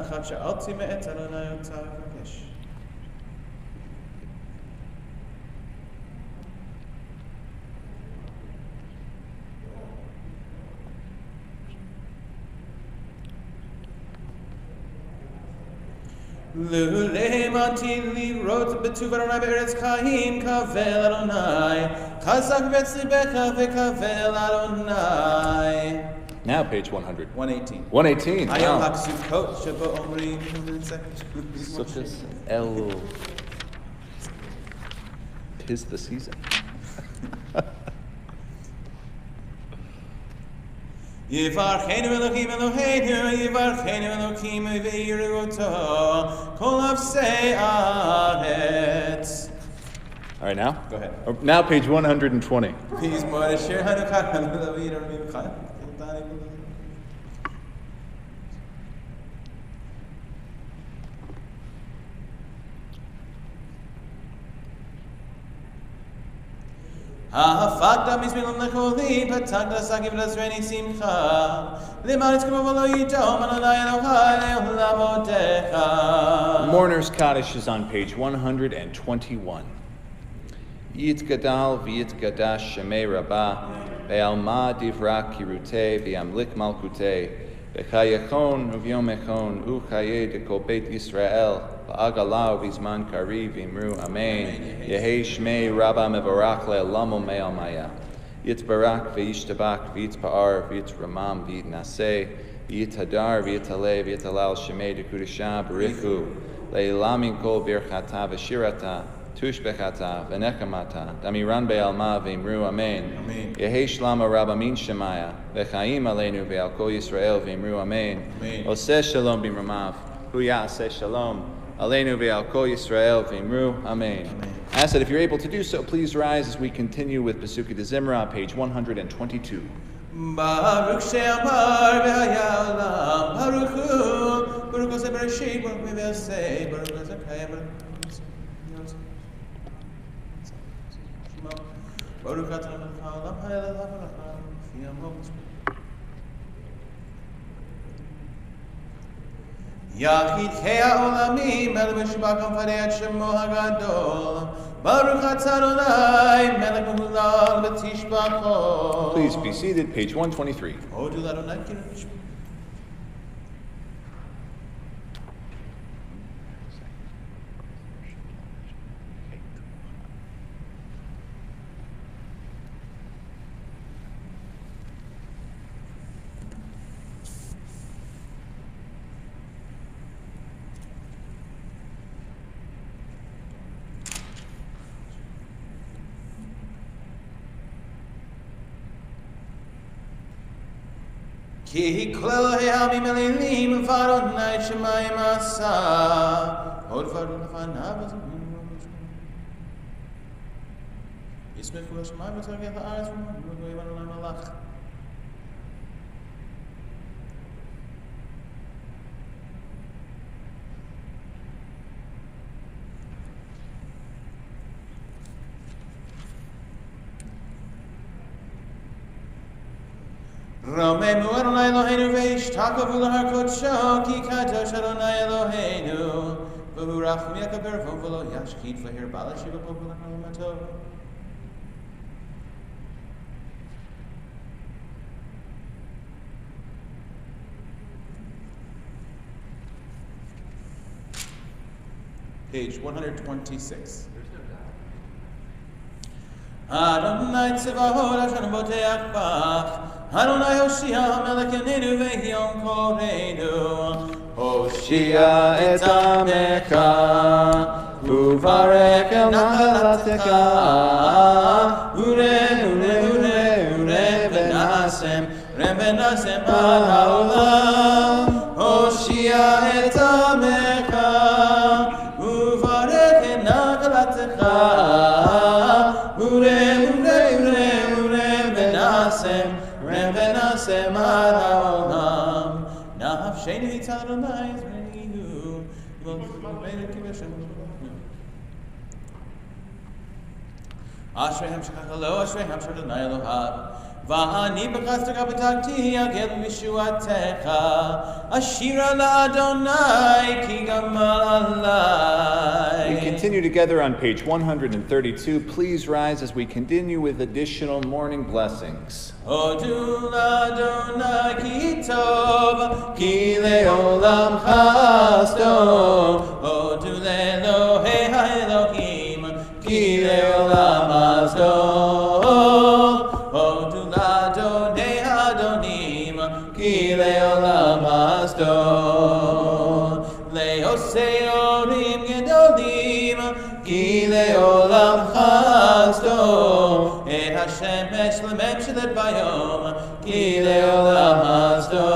אחת שאלתי מאת אדוני אותה אבקש. לולי מתי לראות בטוב אדוני בארץ חיים, קבל אדוני, חזק בית ליבך וקבל אדוני. Now, page 100. 118. 118. היום Wow. הסוכות שבו אומרים Sukkot El. 'Tis the season. יברכנו אלוהים אלוהינו, יברכנו אלוקים ויראו אותו, כל אפסי הארץ. All right, now? Go ahead. Now, page 120. מזמור אשר חנוכה לדוד רביך. הפקת מזמינים לחולים, פתחת שקים ולעזרני שמחה, למען יזכרו ולא ידום, אדוני אלוהי לעבודך. Mourner's Kaddish is on page 121. Yitgadal v'yitgadash shemei rabah, ve'alma divra kirute v'yamlik malkute, v'chayechon uvyom echon uchaye de kol beit Yisrael, v'agalau v'zman kari v'imru amen, yehei shmei rabah mevarach le'elamo me'al maya, yitbarak v'yishtabak v'yitpa'ar v'yitramam v'yitnaseh, v'yithadar v'yitaleh v'yitalal shemei de kudusha b'richu, le'ilamin kol birchata v'shirata, Tush bechata v'nechamata damiran be'alma v'imru amen. Yehei shlama rabamin shemaya v'chaim aleinu ve'al kol Yisrael v'imru amen. Oseh shalom b'imramav hu ya'aseh shalom aleinu ve'al kol Yisrael v'imru amen. I ask that if you're able to do so, please rise as we continue with Pesukei de Zimra, page 122. Baruch she'amar v'haya olam, Baruch hu, Baruch hu ze'bereshit, Baruch hu v'yaseh, Baruch hu ze'kayim, Baruch atah melech haolam, ha'el ha'melech fi amos. Yachid ha'olamim, melech v'shibakam farei et shemo hagadol. Baruch atah Adonai, melech v'hulal v'tishbachol. Please be seated, page 123. Hodu l'Adonai kiddush. Ki klel ha'amim elilim v'adonai shemayim asa. Hod v'adon lefanav Yismechu ha'shemayim v'tzargeh ha'aretz v'goyim Adonai malach. Romemu Adonai Eloheinu ve'ishtakovu l'har kodsho, ki kadosh Adonai Eloheinu, v'hu rachum yakaber v'lo yashkid v'hir bala shiva v'lo ha'olamato. Page 126. Adonai tzevahot Hashem boteach bach, Adonai Hoshia melech yonenu ve'yom korenu. Hoshia et amecha, uvarech el nachalatecha, ure v'nasem ad ha'olam. Hoshia et amecha, uvarech el nachalatecha, ure v'nasem ad ha'olam. Nafshenu yitzal Adonai zrenihu, v'leinu kiveshem. Ashrei Hashem Adonai Elohav, ואני בחסדך פתחתי אגל משועתך אשירה לאדוני כי גמל עלי. We continue together on page 132. Please rise as we continue with additional morning blessings. הודו לאדוני כי טוב כי לעולם חסדו הודו לאלוהי האלוהים כי לעולם חסדו הודו לאדוני האדונים כי לעולם חסדו לעושי אורים גדולים כי לעולם חסדו את השמש לממשלת ביום כי לעולם חסדו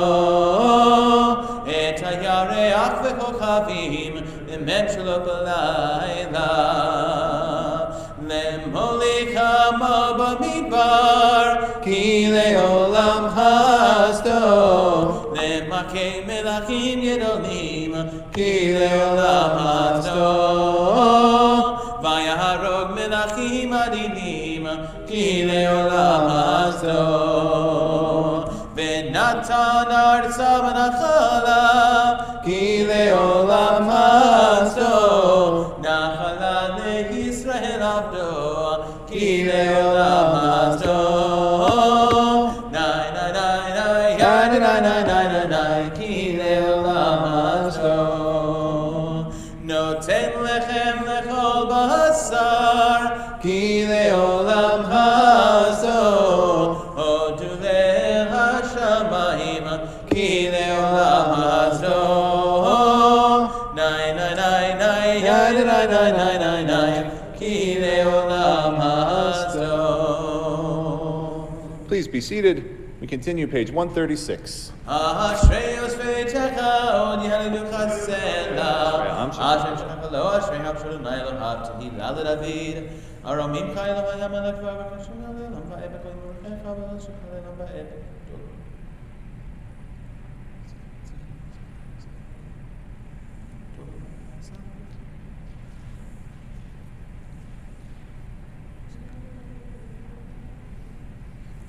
את הירח וכוכבים לממשלות בלילה למוליך עמו במדבר כי לעולם חסדו למכה מלכים גדולים כי לעולם חסדו ויהרוג מלכים עדינים כי לעולם חסדו ונתן ארצה ונחלה כי לעולם חסדו נחלה לישראל עבדו כי לעולם חסדו ניי ניי ניי ניי ניי ניי ניי ניי כי לעולם חסדו נותן לחם לכל בשר כי לעולם חסדו הודו ליל השמיים כי לעולם חסדו ניי ניי ניי ניי ניי ניי ניי ניי ניי ניי כי לעולם חסדו. Please be seated. We continue page 136. אשרי יושבי ביתך עוד יהללוך סלה אשר שלך לו אשרי הבשל נא אלוהיו תהילה לדוד ארומים חי אלוהי המלך והבקשה לעולם ועד בכל מלכך ולשך לעולם ועד.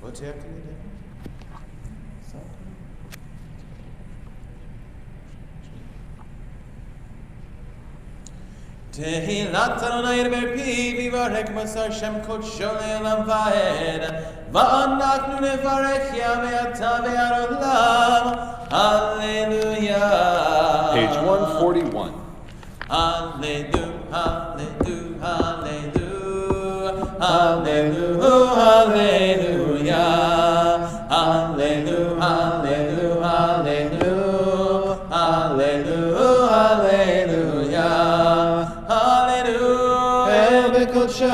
What's happening today? תהילת אדוני בפי ויברך בשר שם קודשו לעולם ועד ואנחנו נברך יה ואתה ועד עולם הללויה. Page 141. הללו הללו הללו הללויה הללו הללו הללו הללו הללויה הללו בקודשו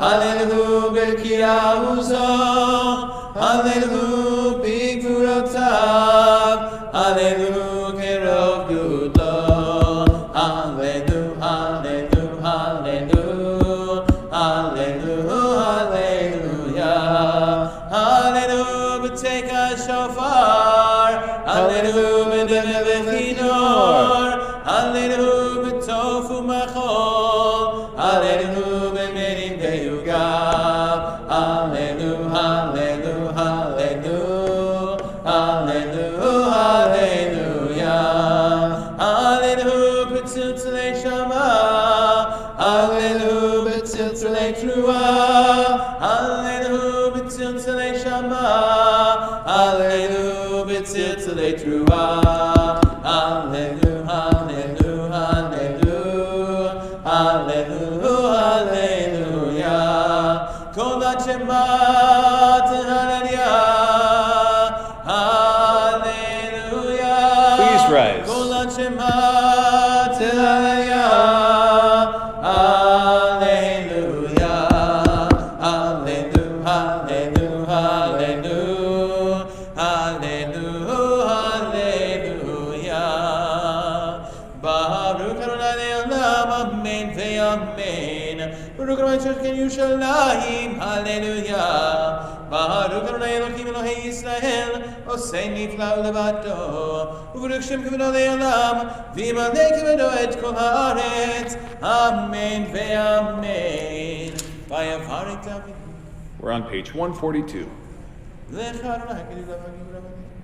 הללו בקריאהו זו הללו בגבורותיו הללו כרוב גדולו הללו הללו הללו הללו הללויה הללו בתק השופר הללו בדמה וכינור הללו בתוף ומחול הללו במרים דיוגב הללו הללו הללו הללו הללויה הללו בצלצלי שמה הללו בצלצלי תרועה הללו בצלצלי שמה הללו בצלצלי תרועה הללו הללו הללו הללו הללויה כל השמות הללויה הללויה Please rise. כל השמות הללויה הללויה הללו הללו הללו הללו הללויה ברוך אדוני לעולם אמן ואמן ברוך אדוני שכן ירושלים הללויה ברוך אדוני אלוקים אלוהי ישראל עושה נפלא לבדו וברוך שם כבודו לעולם וימלא כבודו את כל הארץ אמן ואמן ויברך דוד. We're on page 142. Lecha Adonai Kedila V'Gibra V'Gibra.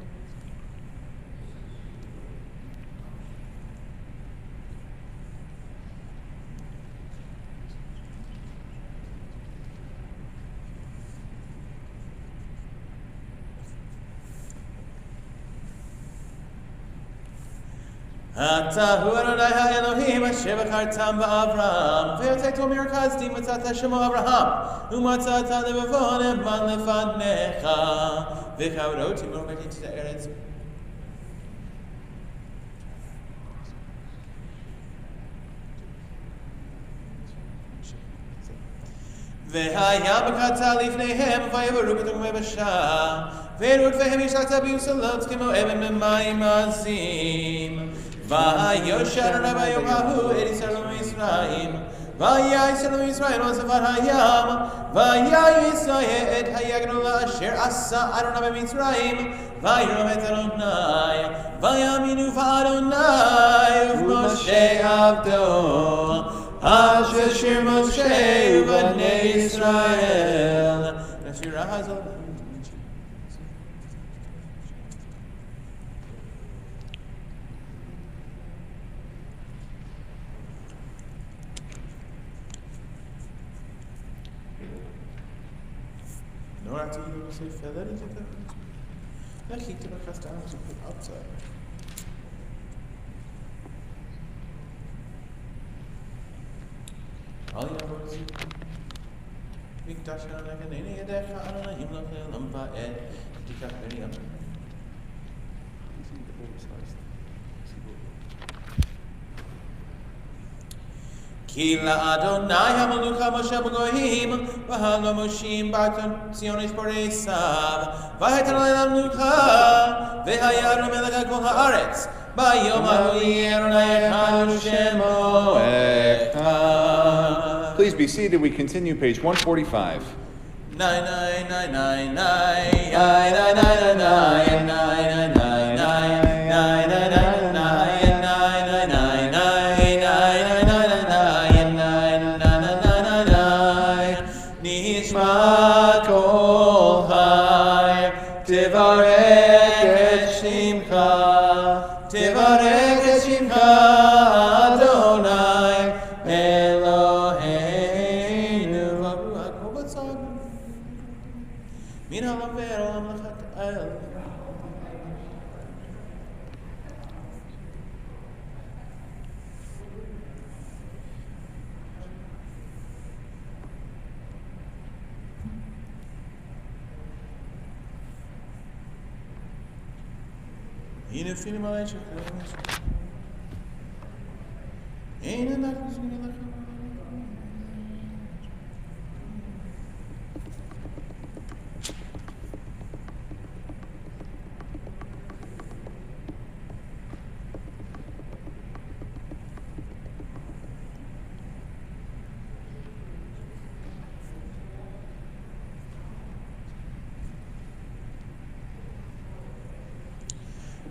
אתה הוא אדוני האלוהים אשר בחרתם באברהם ויוצאתו מרכזתי מצאת שמו אברהם ומצאת לבבו נאמן לפניך וכבודו תמלוך את הארץ והיה בקעת לפניהם ויברו כתום ביבשה ורודפיהם ישלטה ביוסלות כמו אבן במים עזים ויושר רבי יאהו את ישראל ומצרים והיה ישראל ומצרים על שפת הים והיה ישראל את הגדולה אשר עשה אדוני במצרים וירום את אדוני ויאמינו באדוני ובמשה עבדו אשר משה ובני ישראל השירה הזאת לא רציתי להוסיף אלא לתת להחיתי בחסתם זוכות outside אל יעבור זוכות מקדש אדוני כנעני ידיך אדוני ימלוך לעולם ועד תיקח בני אדוני כי לאדוני המלוכה משה בגויים והלמושים ציון ישבורי סב והייתה לעולם מלוכה והיה אדוני מלך על כל הארץ ביום ההוא יהיה אדוני אחד ושמו אחד. Please be seated. We continue page 145. תברך את שמך אדוני אלוהינו ברוך כמו בצד מן העולם ועד עולם לך אל הנה פילים עלי שכולם אין אנחנו זמינים לכם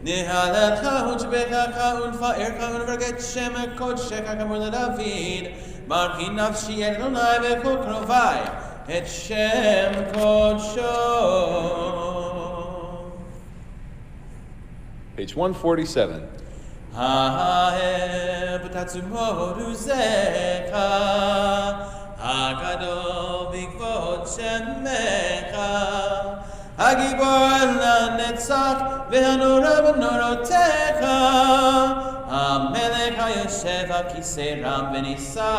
נהללך ונשבחך ונפארך ונברך שם קודשך כאמור לדוד ברכי נפשי את אדוני וכל קרובי את שם קודשו. Page 147. האהב תעצומות עוזך הגדול בגבעות שמך הגיבור לנצח והנורא בנורותיך המלך היושב על כיסא רם ונישא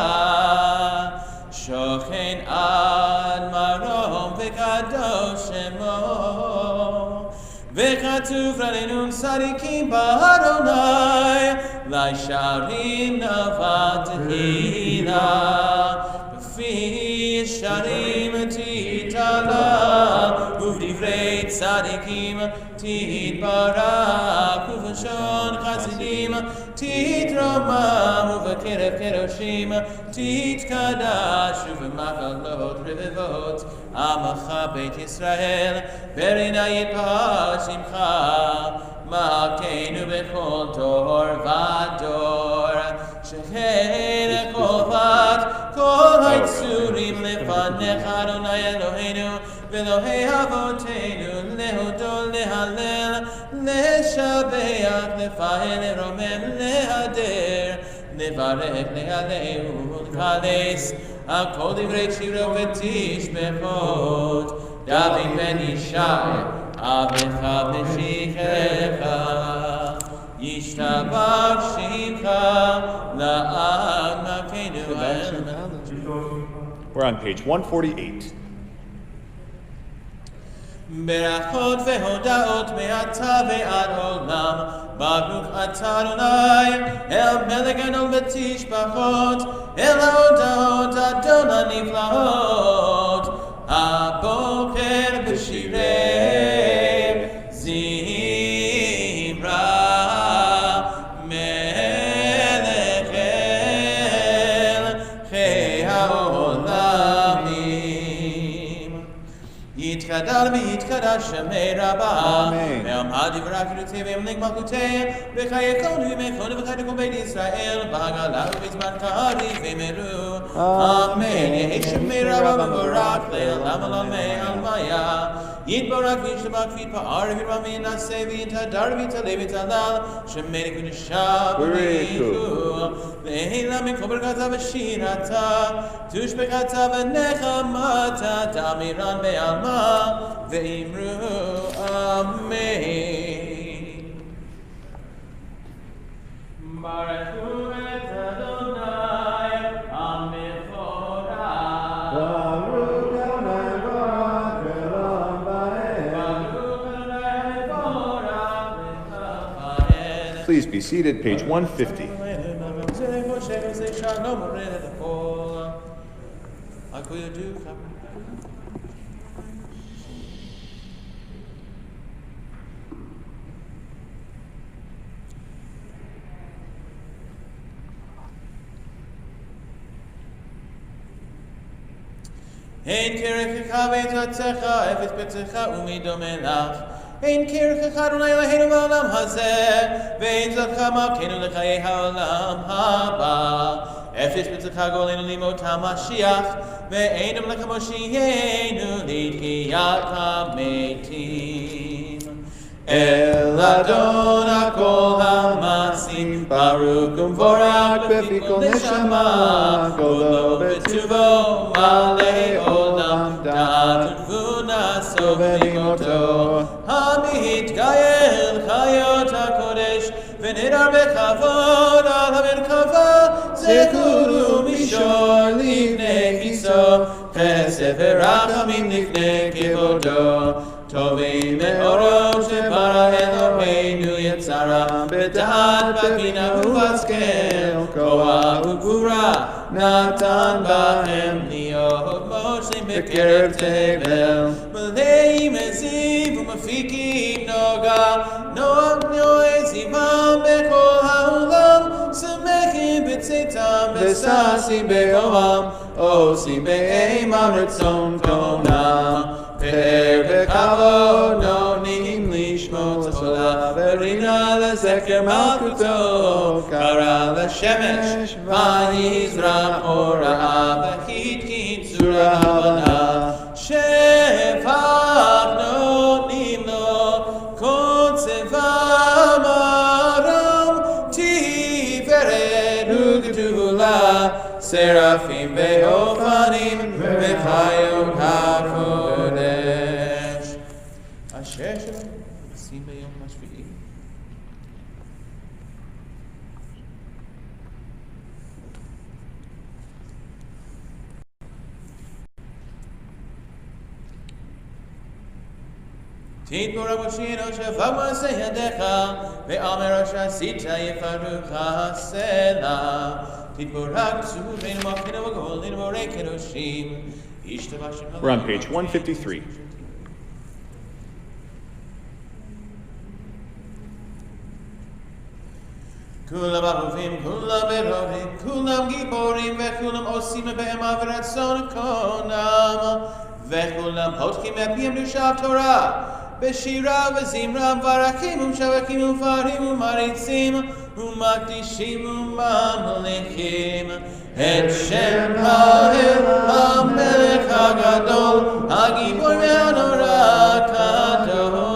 שוכן עד מרום וקדוש שמו וכתוב עלינו צדיקים באדוני לישרים נאוות תהילה בפי שרים תתעלה ובדברי צדיקים תתברך ובלשון חסידים תתרומם ובקרב קדושים תתקדש ובמחלות רבבות עמך בית ישראל ברינה יפת שמך מלכנו בכל דור ודור שכן כל בת כל היצורים לפניך אדוני אלוהינו ואלוהי אבותינו להודות, להלל, לשבח, לפעל, לרומם, להדר, לברך, להלל ולקדש, על כל דברי שירו ותשבחות, דוד בן ישי, אביך משיחך, ישתבח שמך לעד מלכנו. We're on page 148. ברכות והודאות מעתה ועד עולם, ברוך אתה אדוני, אל מלך גדול ותשבחות, אל ההודאות אדון הנפלאות, הבוקר בשירי זמרה, מלך מלכי העולמים. יתגדל ויתקדש שמי רבה, ועמד דברה קדושי וימלך מלכותי, וחיי כל ימיכון וחיי כל בית ישראל, בעגלה ובזמן קריב ומרו. אמן. יהי שמי רבה מבורך לעולם עולמי עלמיה. יתברך וישתבח ויתפאר וירבה וינשא ויתהדר ויתעלה ויתהלל, שמי לקדושה בריחו. והילה מכל ברכתה ושירתה, תושבחתה ונחמתה, תמירן בעלמה, ואמרו אמן. ברכו את אדוני המפורש. ברוך אדוני ברך עולם באל. ברוך אדוני המפורש. Please be seated, page 150. אין כרכך ועצתך, אפס פצעך ומי דומה לך. אין כרכך אדוני אלוהינו בעולם הזה, ואין זרעך מלכנו לחיי העולם הבא. אפס פצעך גאלנו לימות המשיח, ואין המלך מושיענו לתחיית המתים. אל אדון הכל המעשים, ברוך ומבורך בפי כל נשמה, כולו בטובו מלא עולם, דעת ותבונה סובבים אותו. המתגאל חיות הקודש, ונדר בכבוד על המרכבה, זכור ומישור לפני כיסו, חסד ורחמים לפני כבודו. טובים מאורות שברא אלוהינו יצרם, בדעת בבינה ובהשכל, כוח וגבורה נתן בהם להיות מושלים בקרב תבל. מלאים עזים ומפיקים נוגה, נועי זימם בכל העולם, שמחים בצאתם וששים באוהם, עושים באימם רצון קונם. פאר בכבוד נותנים לשמות עולה, ורינה לזכר מלכותו, קרא לשמש ויזרח אורה, והתקין צורה הבנה. שפע נותנים לו כל צבא מרום, תפארת וגדולה, סרפים ואופנים וחיות הקודש. אשר שלנו נשים ביום השביעי. תתבורך מושיענו שפע מעשה ידיך, ואמר אשר עשית יפרוך הסלע. תתבורך צורנו מלכנו וגואלנו בורא קדושים. ישתבח שמך. We're on page 153. כולם אהובים, כולם ברורים, כולם גיבורים, וכולם עושים בהמה ורצון קונם, וכולם פותחים את פיהם דרשת תורה, בשירה וזמרה, מברכים ומשבחים ומפארים ומריצים, ומקדישים וממליכים את שם האל המלך הגדול, הגיבור והנורא הקדוש.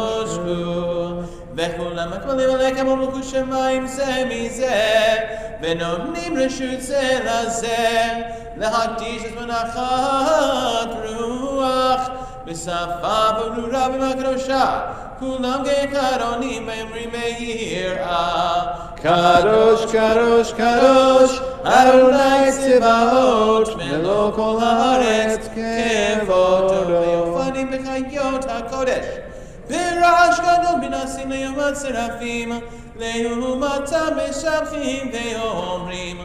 כולם מקבלים עליכם ומלכו שמיים זה מזה, ונותנים רשות זה לזה, להקדיש את מנחת רוח, בשפה ברורה ובקדושה, כולם כעקרונים ואומרים ביראה. קדוש, קדוש, קדוש, אדוני צבאות, מלוא כל הארץ כבודו. ויופנים בחיות הקודש, ברעש גדול מנסים לעומת שרפים, לעומתם משבחים ואומרים,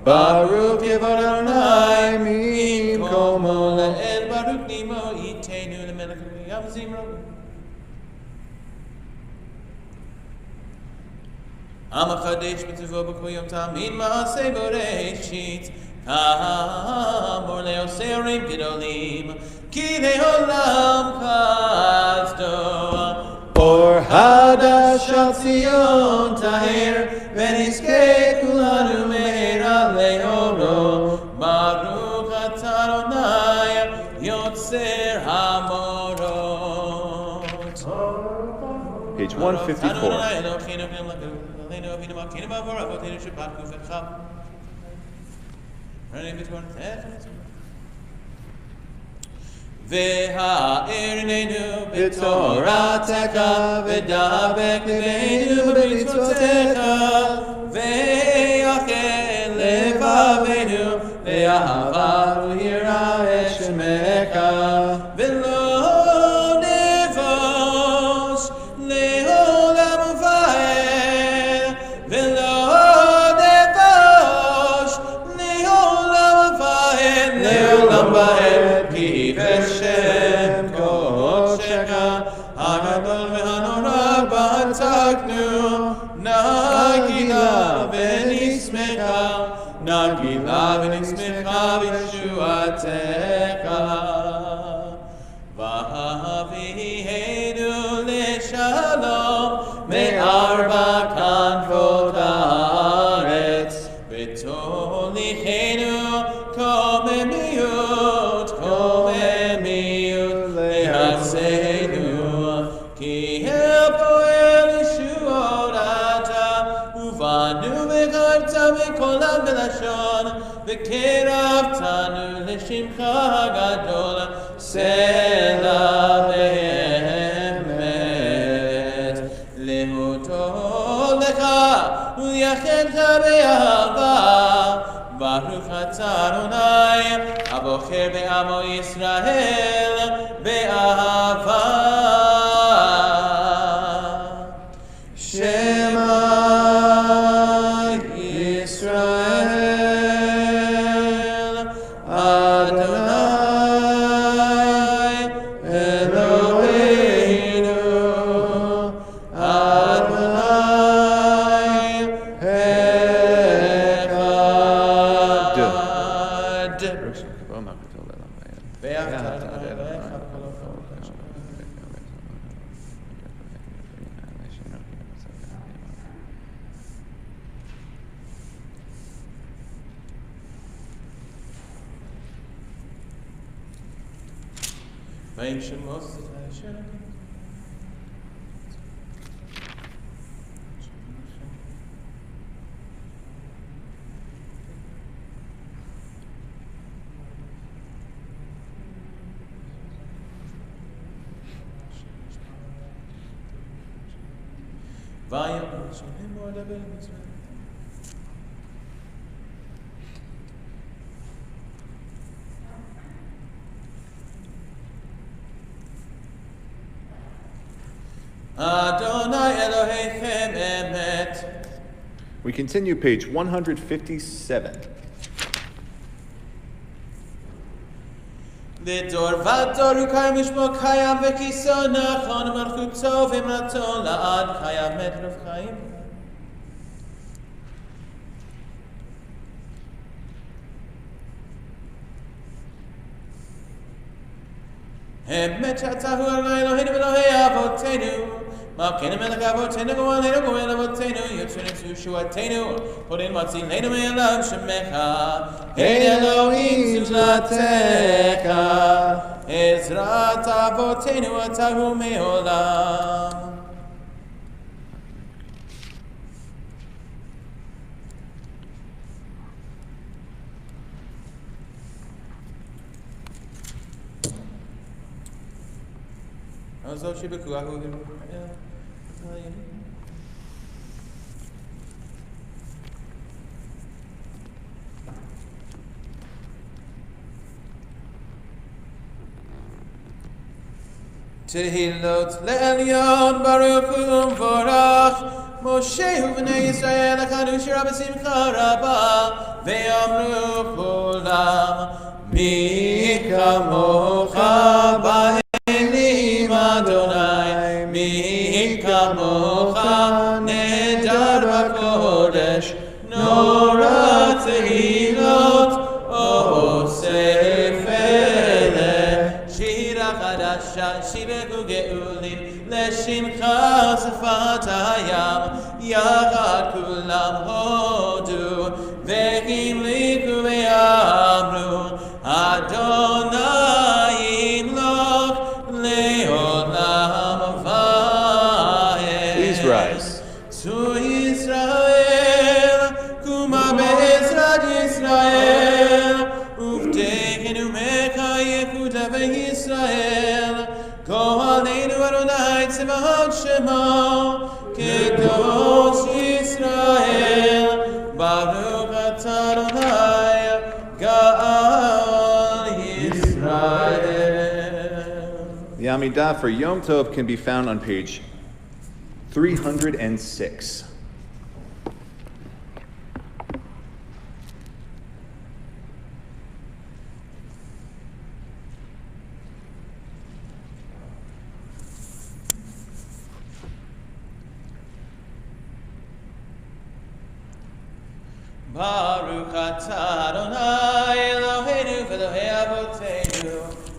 ברוך יבוא אדוני ממקומו. לאל ברוך נימו איתנו למלך ים זמרו. המחדש בטבו בכל יום תמיד מעשה בראשית, כאמור לעושה הורים גדולים, כי לעולם חסדו. אור חדש על ציון טהר, ונזכה כולנו מהרה לאורו. ברוך אתה אדוני יוצר המורות. Page 154. והארננו בתורתך ודבק לבנו במצוותיך ויחל לבבנו באהבה וליראה את שמך ולא נבוש לעולם ועד ולא נבוש לעולם ועד לעולם ועד כי בשם קודשך הגדול והנורא בצקנו נגילה ונשמחה נגילה ונשמחה בישועתך והביאנו לשלום מארבע כנפות הארץ ותוליכנו קוממיות ליחסנו כי אל פועל ישועות אתה ובאנו וחרת בקולם בלשון וקרבתנו לשמך הגדול סלע באמת להודות לך ולייחדך באהבה ברוך אתה אדוני הבוחר בעמו ישראל באהבה שמע ישראל אדוני אלוהינו אדוני We continue page 157. לדור ודור הוא קיים ושמו קיים וכיסו נכון מלכותו ואמרתו לעד קיים מטרף חיים. אמת שאתה הוא אדוני אלוהינו ואלוהי אבותינו מלכנו מלך אבותינו גואלנו גואל אבותינו יוצרנו ישועתנו פורנו מצילנו מעולם שמך אין אלוהים זולתך עזרת אבותינו אתה הוא מעולם. וזאת שבכוח הוא תהילות לעליון ברוך ומבורך משה ובני ישראל החנו שירה בשמחה רבה ואמרו כולם מי כמוך באלים אדוני מי כמוך נהדר בקודש נורא תהילות אוסף שיבקו גאולים לשמחה שפת הים יחד כולם הודו והמליכו ואמרו אדוני ימלוך לעולם ועד. Please rise. צאו ישראל קומה בעזרת ישראל ובטחנו מחייכו בישראל כהננו אדוני צבאות שמו קדוש ישראל ברוך אתה אדוני גאל ישראל. The Amidah for Yom Tov can be found on page 306. Baruch atah Adonai Eloheinu v'Elohei Avotenu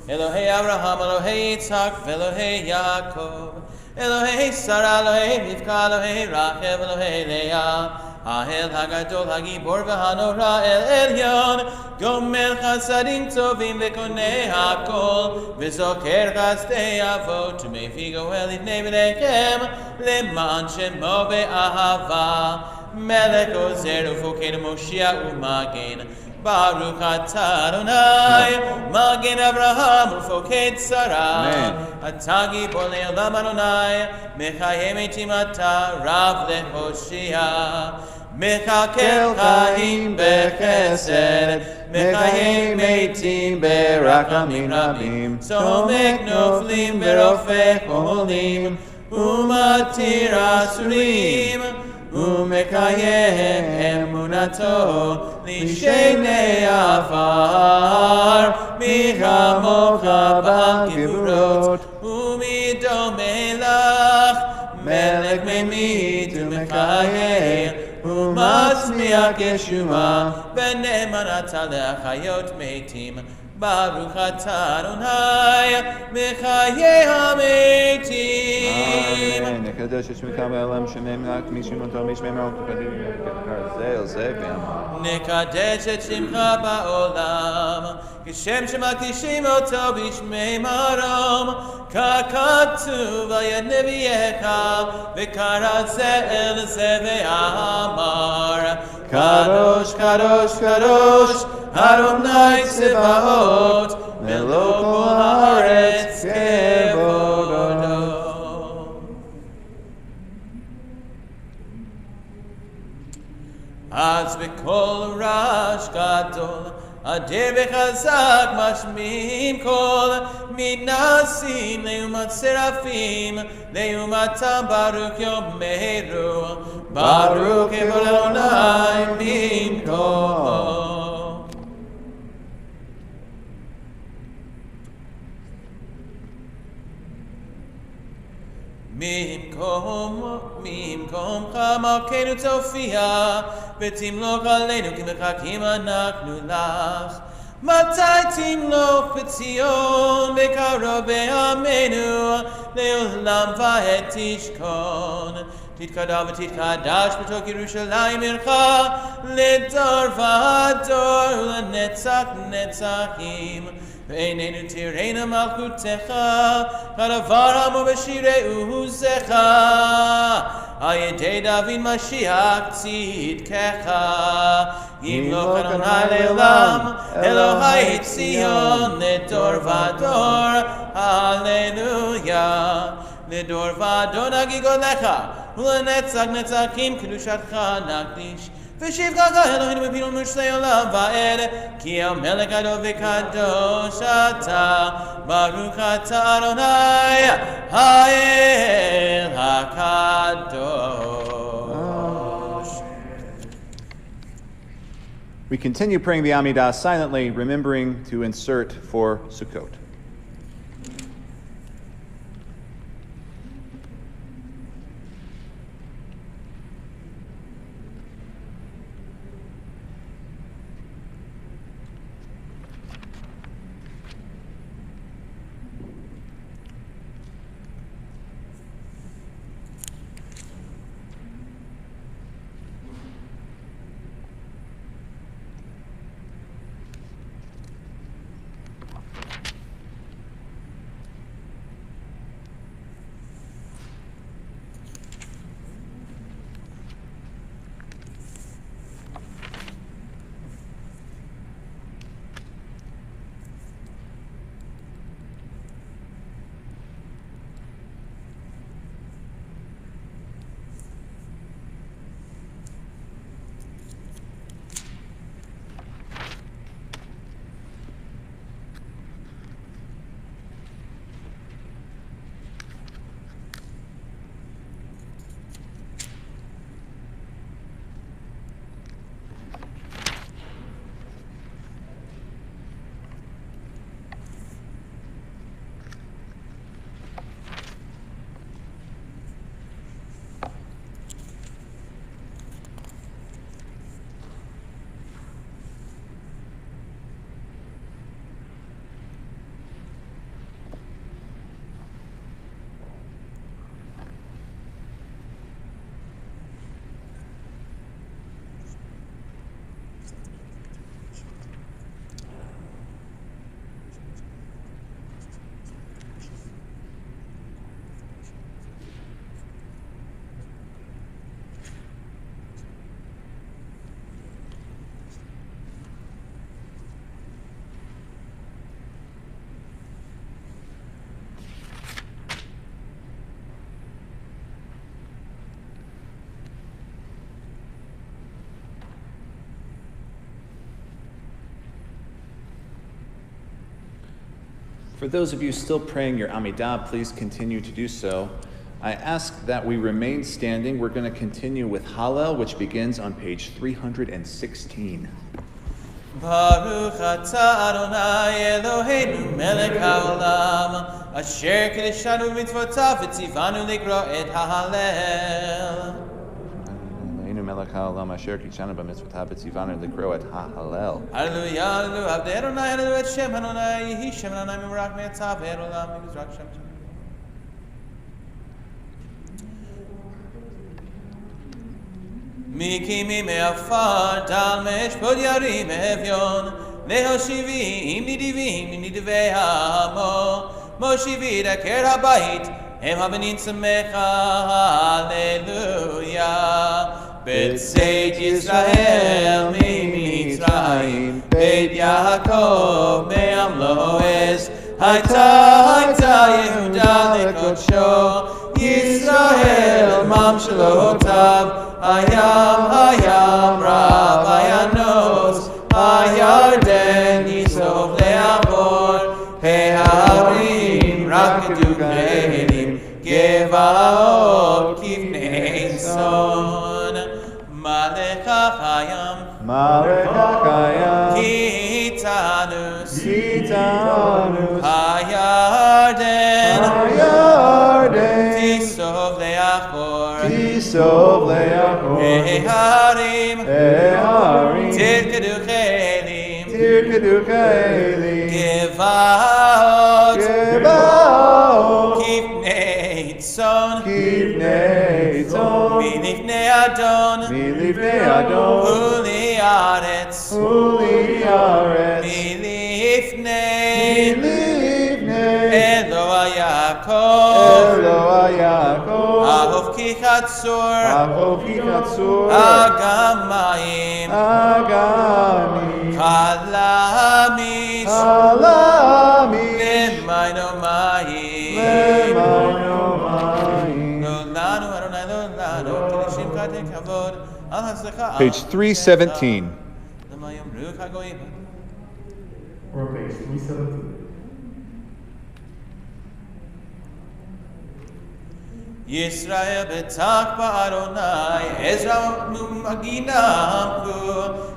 Elohei Abraham, Elohei Yitzhak, v'Elohei Yaakov Elohei Sarah, Elohei Rivka, Elohei Rachel, Elohei Leah Ha'el Hagadol Hagibor v'Hanora El Elyon Gomel Chasadim Tovim v'Konei HaKol V'Zoker Chasdei Avot U'Mevii Goel Livnei B'Lechem Leman Shemo Be'ahava Melech Ozer Ufoked Moshiach U'Magen Baruch atah Adonai Magen Abraham Ufoked Sarah Atah Gibor Le'olam Adonai Mechayem Eitim Atah Rav Lehoshia Mechakel Chaim Bechesed Mechayem Eitim Berachamim Rabim Somek Noflim Berofeh Olim Umatir Asurim ומקיים אמונתו לשני עפר מי כמוך בגבורות ומדומה לך מלך ממית ומקיים ומצמיח ישועה ונאמן אתה להחיות מתים ברוך אתה אדוני מחיי המתים. אמן. נקדש את שמך בעולם שמם רק משמותו משמם רק תקדים זה אל זה ואמן. נקדש את שמך בעולם כשם שמקדישים אותו בשמי מרום ככתוב על יד נביאך וקרא זה אל זה ואמר קדוש קדוש קדוש אדוני צבאות מלוא כל הארץ כבודו. אז בקול רעש גדול אדיר וחזק משמיעים קול מנסים לעומת שרפים לעומתם ברוך יאמרו ברוך כבוד אדוני ממקומו. ממקומך מלכנו תופיע ותמלוך עלינו כי מחכים אנחנו לך. מתי תמלוך בציון בקרוב בעמנו לעולם ועד תשכון. תתקדש ותתקדש בתוך ירושלים עירך לדור ודור ולנצח נצחים. ועינינו תראינה מלכותך, כדבר עמו בשירי עוזך, על ידי דוד משיח צדקך. ימלוך אדוני לעולם, אלוהי ציון לדור ודור, הללויה. לדור ודור נגיגו לך, ולנצח נצחים קדושתך נקדיש. ושבחך אלוהינו בפינו משלי עולם ועד, כי המלך גדול וקדוש אתה, ברוך אתה אדוני האל הקדוש. We continue praying the Amidah silently, remembering to insert for Sukkot. For those of you still praying your Amidah, please continue to do so. I ask that we remain standing. We're going to continue with Hallel, which begins on page 316. Baruch atah Adonai Eloheinu melech haolam, asher kedeshanu b'mitzvotav v'tzivanu likro et ha'halel. Eloheinu melech haolam, asher kedeshanu b'mitzvotav v'tzivanu likro et ha'halel. Hallelujah, hallelujah, avdei Adonai, hallelujah, et Shem Adonai, Yehi Shem Adonai mimerak me'etzav ve'elolam, mizrak Shem. מי מעפר דל משפוד ירים אביון להושיבים נדיבים נדבי עמו מושיבי דקר הבית הם הבנים שמחה הללויה בצאת ישראל ממצרים בית יעקב מעמלו עז הייתה יהודה לקודשו ישראל ממשלותיו Hayam Rab Hayanos Hayarden Yisov Le'avor He'harim Rakedu Glenim Gevaot Kivnei Son Malecha Hayam Kitanus Hayarden Tisov Le'avor He'harim Tirkedu Chelim Gevaot Kivnei Tzon Milifnei Adon Uli Aretz Milif לפני אלוה יעקב אהוב כי חצור אגמים חלמיש למיינו מים לנו אדוני לנו כדי שמכת כבוד על הצלחה Page 317. למה יאמרו כגויים Or page 317. ישראל בטח באדוני עזרא ומגינם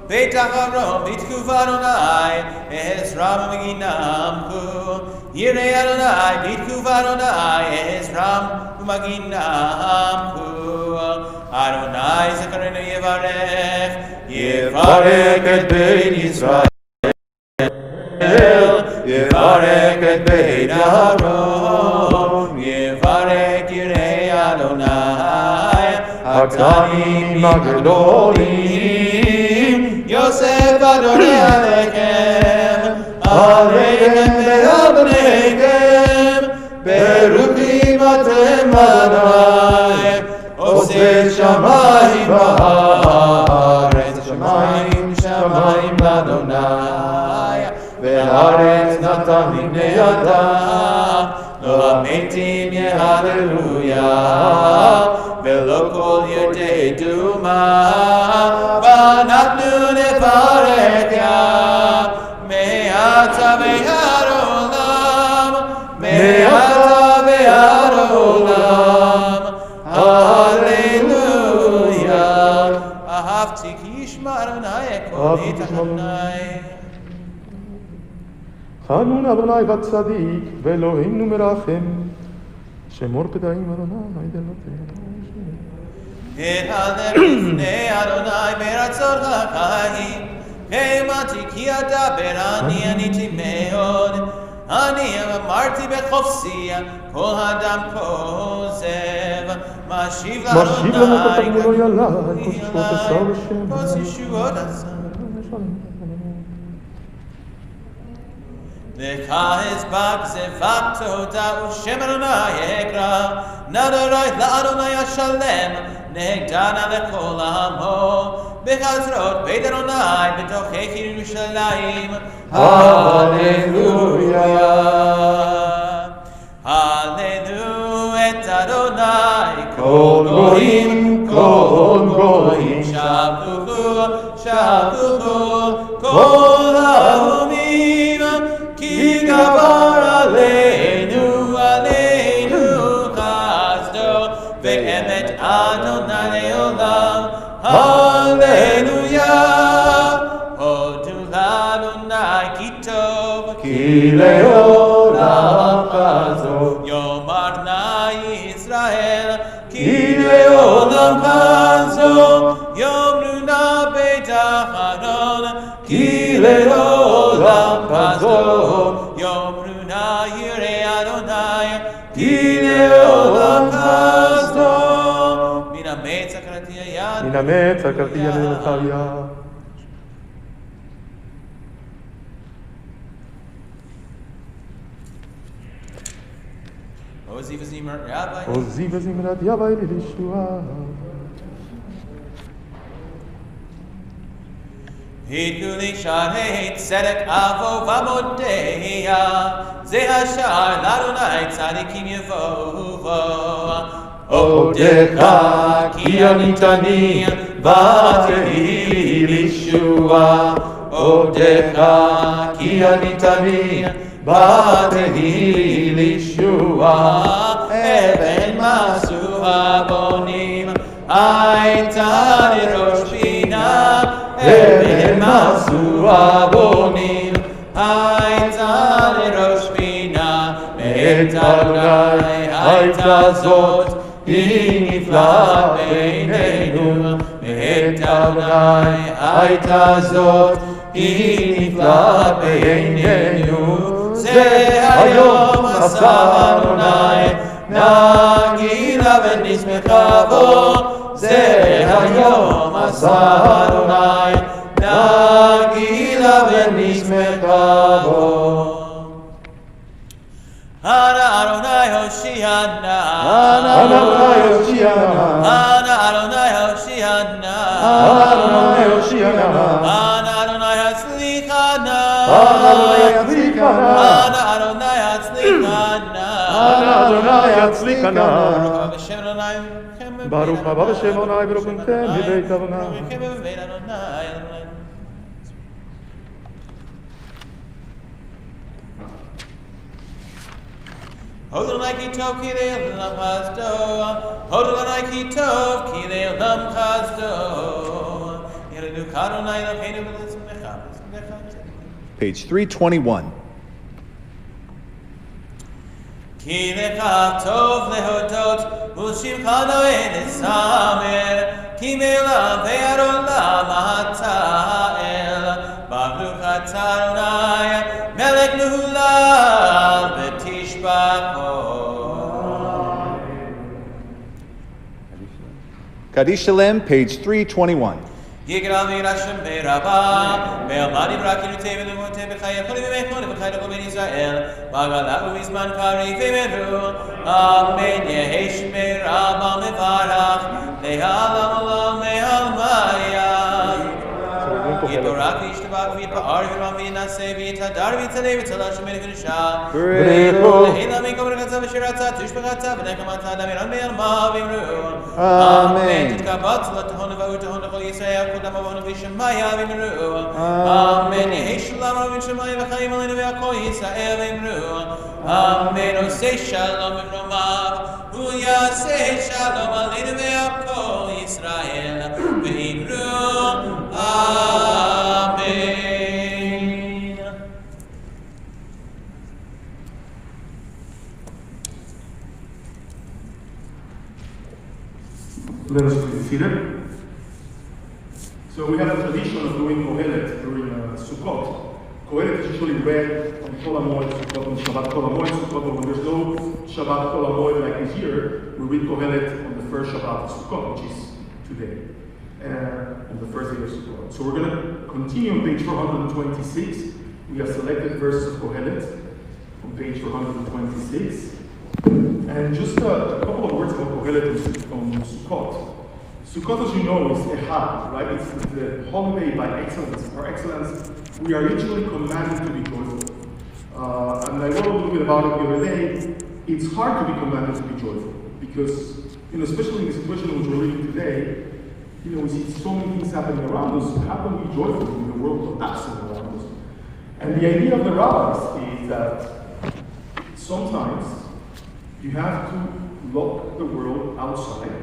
בית אהרון בתקופת אדוני עזרא ומגינם ירא אדוני בתקופת אדוני עזרא ומגינם אדוני זכרנו יברך את בית ישראל יברך את בית אהרון יברך ירא אדוני הקטנים הגדולים יוסף אדוני עליכם ועל בניכם ברוכים אתם אדוני עושה שמיים בארץ שמיים לאדוני והארץ נתן לבני אדם לא המתים יהללויה ולא כל ידי דומה ואנחנו נברך מעתה ועד עולם מעתה ועד עולם הללויה אהבתי כי ישמע אדוני כל תחנוני חנון אדוני בצדיק ואלוהינו מרחם שמור פדאים אדוני דלתנו אתהדר לפני אדוני ברצון החיים האמנתי כי אדבר אני עניתי מאוד אני אמרתי בחופשי כל אדם כוזב משיב לאדוני כל ישועות עשה ושם כל ישועות עשה לך אזבח זבח תודה ושם אדוני אקרא נדרי לאדוני אשלם נגדנה לכל עמו בחצרות בית אדוני בתוכך ירושלים הללויה הללו את אדוני כל גויים שבחו כל האומים כי גבר עלינו חסדו ואמת אדוני לעולם הללויה הודו לאדוני כי לעולם חסדו יאמר נא ישראל כי לעולם חסדו יאמרו נא בית אהרון כי לעולם חסדו יאמרו נא ירא אדוני כי לעולם חסדו מן המת סקרתי היד מן המת סקרתי ידך היד עוזי וזמרת רבי עוזי וזמרת יבי לישועה היתנו לי שערי צדק אבו ומודיה זה השער לאדוני צדיקים יבואו בו עודך כי עניתני ותהי לישועה עודך כי עניתני ותהי לישועה אבן מסו הבונים הייתה לראש פינה אבן מסו הבונים הייתה לראש פינה מאת אדוני הייתה זאת היא נפלאה בעינינו מאת אדוני הייתה זאת היא נפלאה בעינינו זה היום עשה אדוני נגילה ונשמחה בו זה היום עשה אדוני נגילה ונשמחה בו Hatzliana. Adonai Hoshiana. Ana Adonai Hatzliana. Adonai Hatzlikana. Ana Adonai Hatzliana. Adonai Hatzlikana. Baruch Baruch haba b'shem Adonai v'rokunchem b'beit Adonai. Hodolai ki tov ki le'olam chazdo. Hodolai ki tov ki le'olam chazdo. Yeledu k'Adonai Eloheinu v'letzmecha. Page 321. Ki lecha tov lehodot u'shimcha noe lesamer. Ki me'olam ve'arolam ha'ta'el. Baruch atah Adonai melech mehulal b'tishbachot. Kaddish Shalem, page 321. Yigral mirashem be'raba be'amadi b'rakirute v'lemote b'chaya choli v'mechoni v'chaya l'chol ben Yisrael b'agalahu v'zman kari v'meru amen yehesh me'raba mevarach le'alam olam le'almaya Yiborak v'yishtabak v'yipa'ar v'ram v'yinaseh v'yitadar v'yitzaleh v'yitzaleh shemelech v'nisha Le'ila mikom rekatza v'shiratza tushbachatza v'nechamata damiran be'alma v'imru Amen Titkabat l'tahon v'utahon l'chol Yisrael kudam avonu v'shemaya v'imru Amen Yehesh shalom v'shemaya v'chayim aleinu v'yakol Yisrael v'imru Amen Oseh shalom v'romav U'yaseh shalom aleinu v'yakol Yisrael v'imru Amen. Let us be seated. So we have a tradition of doing Kohelet during Sukkot. Kohelet is usually read on Kol HaMoed Sukkot, on Shabbat Kol HaMoed Sukkot, but when there's no Shabbat Kol HaMoed like this year, we read Kohelet on the first Shabbat of Sukkot, which is today, on the first day of Sukkot. So we're going to continue on page 426. We have selected verses of Kohelet on page 426. And just a couple of words about Kohelet on Sukkot. Sukkot, as you know, is Ehad, right? It's the holiday by excellence. For excellence, we are literally commanded to be joyful. And I wrote a little bit about it the other day. It's hard to be commanded to be joyful because, especially in the situation in which we're living today, we see so many things happening around us. How can we be joyful in the world collapsing around us? And the idea of the rabbis is that sometimes you have to lock the world outside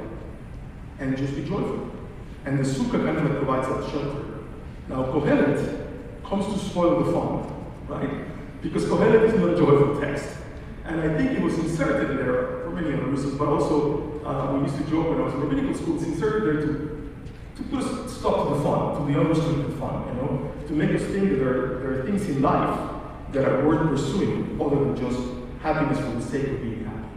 and just be joyful. And the sukkah kind of provides that shelter. Now, Kohelet comes to spoil the fun, right? Because Kohelet is not a joyful text. And I think it was inserted there for many other reasons, but also we used to joke when I was in rabbinical school, it's inserted there to put a stop to the fun, to the unrestricted fun, to make us think that there are things in life that are worth pursuing other than just happiness for the sake of being happy.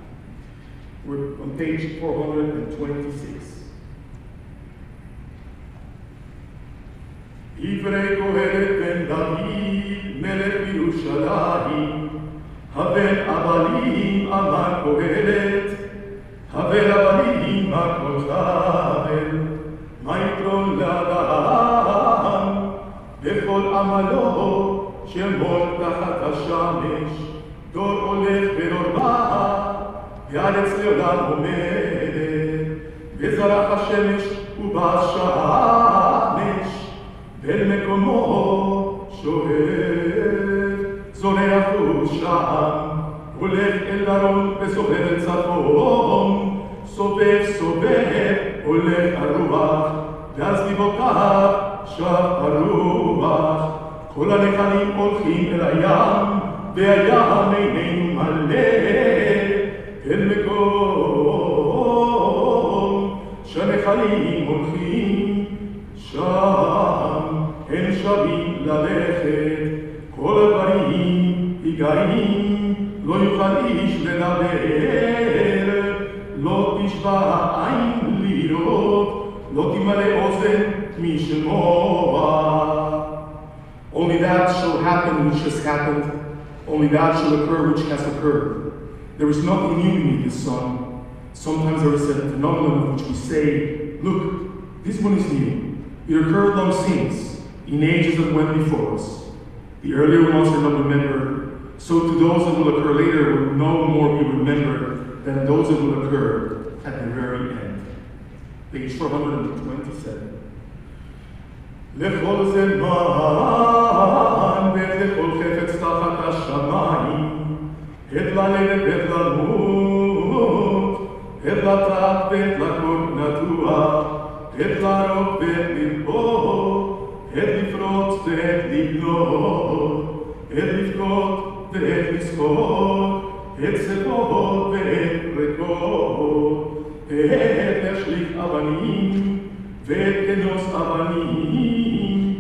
We're on page 426. Ivrei Kohelet ben David, melech Yerushalayim, Havel Avalim Amar Kohelet, Havel Avalim Akol Chavel, Maitron Ladam, Bechol Amalo, Shemol Tachat HaShamesh, Dor Olech Vedor Ba'a, Ve'aretz Leolam Omedet, Ve'zarach HaShemesh U'ba Shamesh, Vel Mekomo Shohev, Zoreach U'sham, Olech El Aron Ve'sober El Tzafon, Sobev Sobev, Olech Aruvach, Ve'az Livotav Shav Aruvach, Kol HaNechanim Olchim El Hayam, Ve'ayam Eineinu Maleh, El Mekom, Sh'hanechanim Olchim, Sham, En Shavim Lalechet, Kol HaDvarim Higaim, Lo Yuchal Ish Ledaber, Lo Tishba Ain Lirot, Lo Timale Ozen Mishmoa. Only that shall happen which has happened, only that shall occur which has occurred. There is nothing new beneath the sun. Sometimes there is a phenomenon of which we say, look, This one is new. It occurred long since, in ages that went before us. The earlier ones are not remembered, so to those that will occur later will no more be remembered than those that will occur at the very end. Page 427. לכל זמן ולכל חפץ תחת השמיים, את ללדת ואת למות, את לטעת ואת לקור נטוע, את לרוק ואת לרפות, את לפרוץ ואת לבנות, את לבכות ואת לזכות, את שפות ואת ריקות, את להשליך אבנים ואת כנוס אבנים,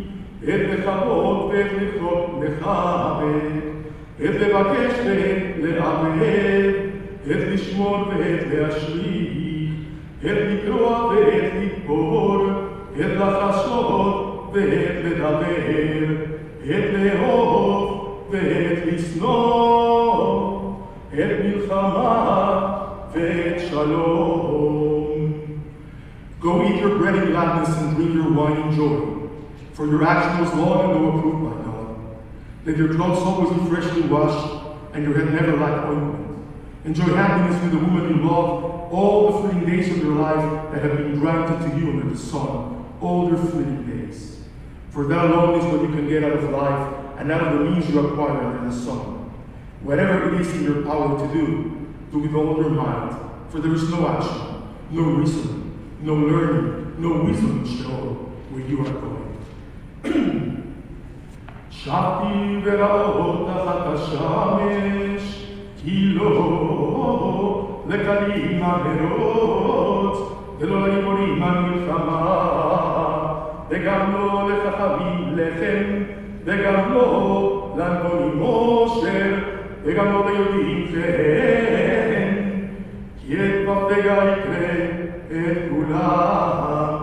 את לכבות ואת לכרות לכבד, את לבקש ואת לעבד, את לשמור ואת להשליך, את לקרוע ואת לקבור, את לחשות ואת לדבר, את לאהוב ואת לשנוא, את מלחמה ואת שלום. Go eat your bread in gladness and drink your wine in joy, for your action was long ago approved by God. Let your clothes always be freshly washed, and your head never lack ointment. Enjoy happiness with the woman you love all the fleeting days of your life that have been granted to you under the sun, all your fleeting days. For that alone is what you can get out of life, and out of the means you acquire under the sun. Whatever it is in your power to do with all your mind, for there is no action, no reason, no learning, no wisdom to show where you are going. שבתי ורעות תחת השמש, כי לא לקלים המרוץ, ולא לגיבורים המלחמה, וגם לא לחכמים לחם, וגם לא לאלמונים אושר, וגם לא ליודעים כן, כי את מפתגה יקרה את כולם.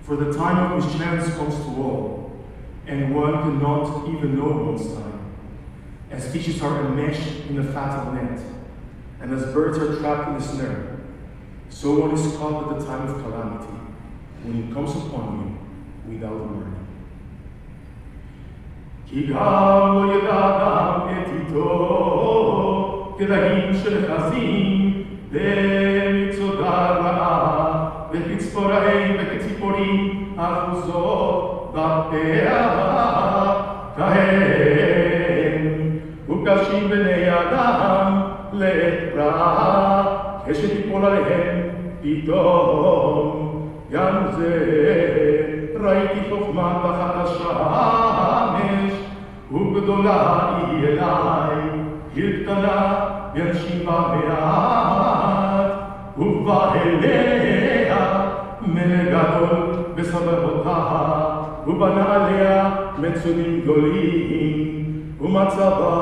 For the time of mischance comes to all, and one cannot even know one's time. As fishes are enmeshed in a fatal net, and as birds are trapped in a snare, so one is caught at the time of calamity, when it comes upon you without warning. כי גם לא ידע אדם את איתו, כדגים של חזים, ומצודה רעה, וכצפוראי וכציפורים, אחוזות בפאה, כהן, וקשים בני אדם לעת רעה, כשתיפול עליהם פתאום, גם זה ראיתי חוכמה תחת השמש, וגדולה היא אליי, עיר קטנה ואנשים בה מעט, ובא אליה מלך גדול בסבבותיה, ובנה עליה מצודים גדולים, ומצא בה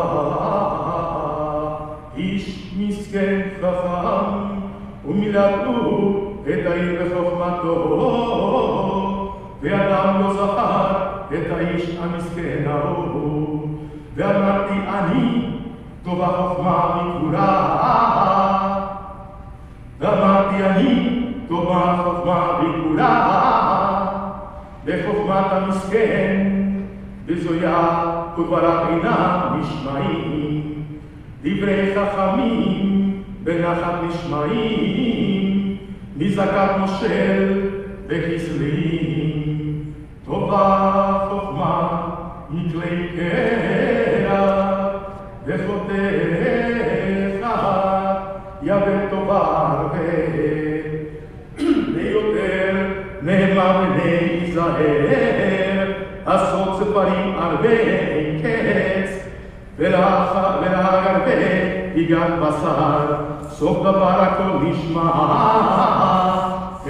איש מסכן חכם, ומילאו את העיר בחוכמתו, ואדם לא זכר את האיש המסכן ההוא, ואמרתי אני טובה חוכמה וגבורה, ואמרתי אני טובה חוכמה וגבורה, בחוכמת המסכן, וזויה ודבריו אינם נשמעים, דברי חכמים בנחת נשמעים, מזקת מושל וכסלים, טובה חוכמה מכלי קרח, וחותך יבא טובה הרבה, ויותר נאמר ולהיזהר, עשות ספרים הרבה אין קץ, ולהג הרבה יגעת בשר, סוף דבר הכל נשמע,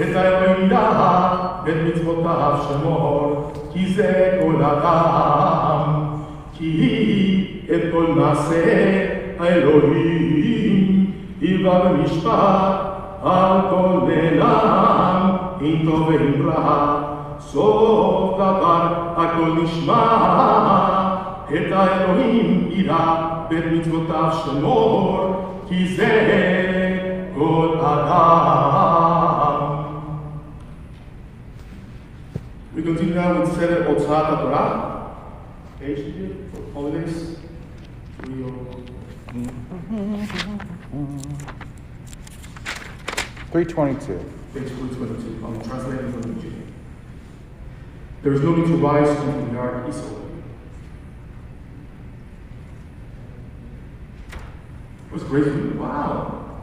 את האלוהים דע, ואת מצוותיו שמור, כי זה כל אדם, כי את כל מעשה האלוהים, יבא במשפט על כל נעלם, אם טוב ואם רע, סוף דבר הכל נשמע, את האלוהים ידע, ואת מצוותיו שמור, כי זה כל אדם. We continue now with Seder Otzat Torah. Page for holidays. 322. Page 322. I'm translating from the Jew. There is no need to rise into the yard easily. What's Grace doing? Wow.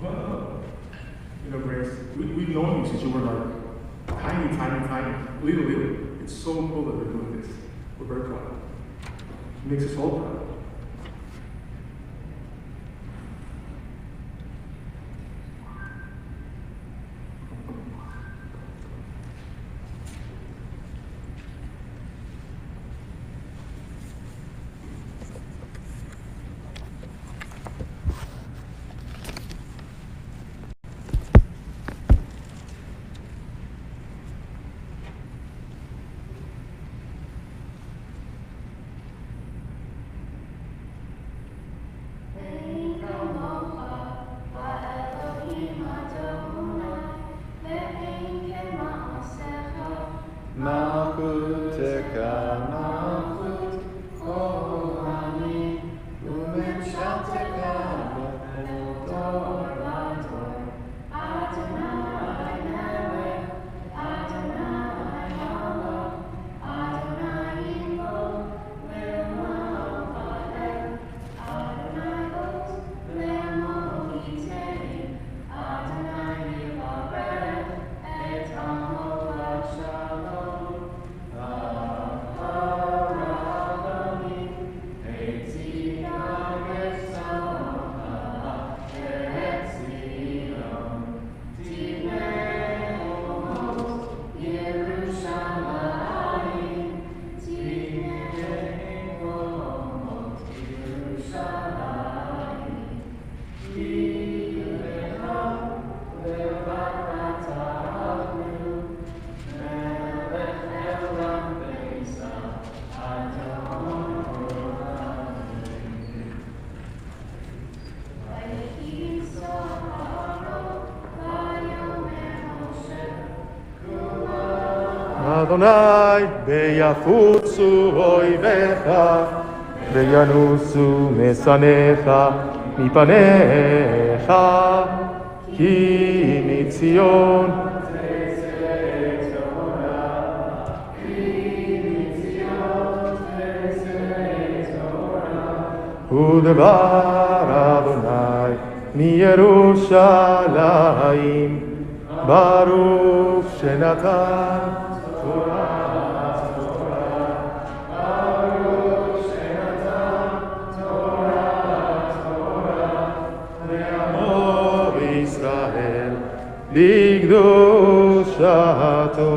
Wow. You know, Grace, we've known you since you were like tiny. Little. It's so cool that we're doing this. We're very proud. It makes us all proud. Adonai, beyafutsu oivecha, beyanusu mesanecha, mipanecha, ki mitzion. Udevar Adonai, mi Yerushalayim, Baruch Shenatan. Bigdushato.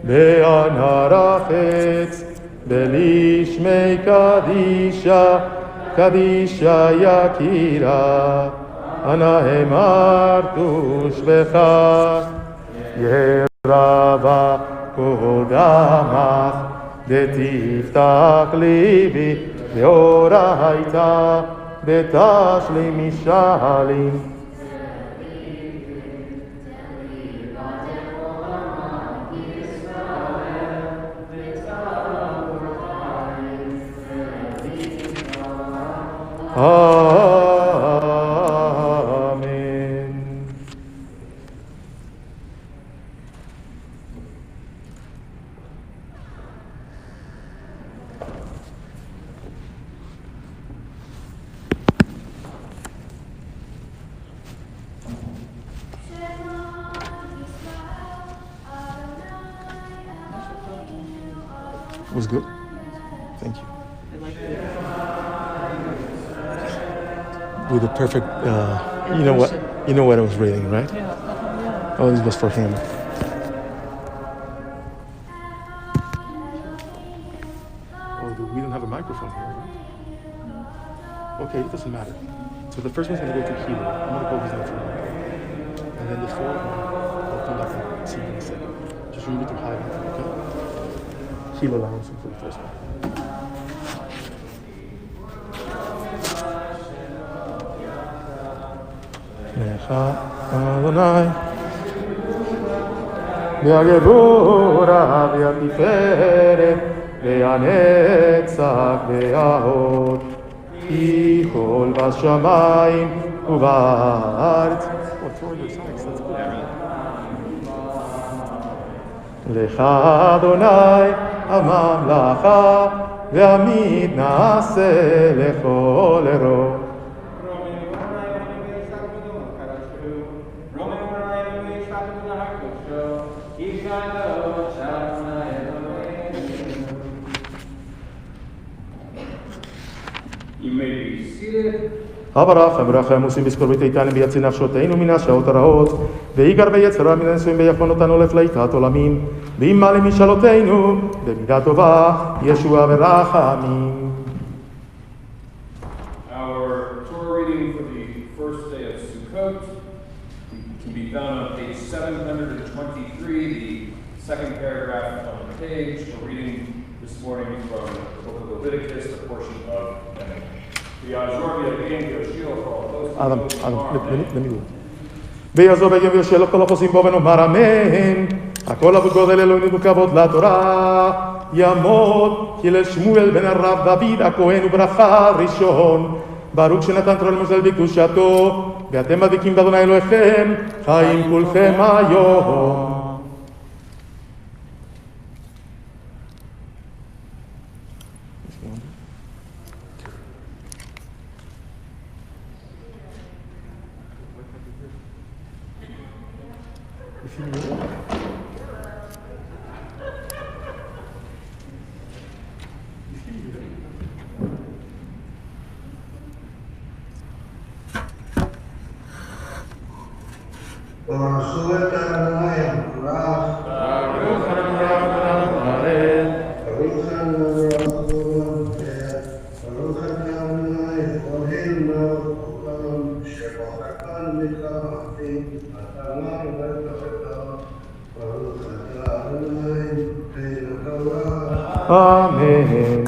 Be'anarafetz belishmei kadisha yakira. Ana emartu shvecha yerava kodamach detiftach libi beoraita betashli mishalim. Was good. Thank you. With the perfect, you know what I was reading, right? Yeah. Oh, this was for him. Oh, we don't have a microphone here, right? Okay, it doesn't matter. So the first one's gonna go to Hebrew. I'm gonna go his name for him. And then the fourth one, I'll come back and see him in a second. Just just read it through highlight, okay? Heal allowance for the first one. Lecha Adonai והגבורה והתפארת והנצח וההוד כי כל בשמיים ובארץ. לך אדוני הממלכה והעמיד נעשה לכל אירוע. You may be seated. אברח המרחם עושים בזכור ביתנו ויציל נפשותינו מן השעות הרעות ויגר ויצרה מן הנישואים ויכון אותנו לפליטת עולמים וימלא משאלותינו במידה טובה ישועה ורחמים. Our Torah reading for the first day of Sukkot can be found on page 723, the second paragraph on the page. We're reading this morning from the book of Leviticus, a portion of Adam, let me do it. ויעזוב היום ויושב לכל החוסים בו ונאמר אמן. הכל אבו גודל אלוהינו וכבוד לתורה. יעמוד הלל שמואל בן הרב דוד הכהן וברכה ראשון. ברוך שנתן תורה למשה בקדושתו. ואתם מדליקים באדוני אלוהיכם חיים כולכם היום. Amen.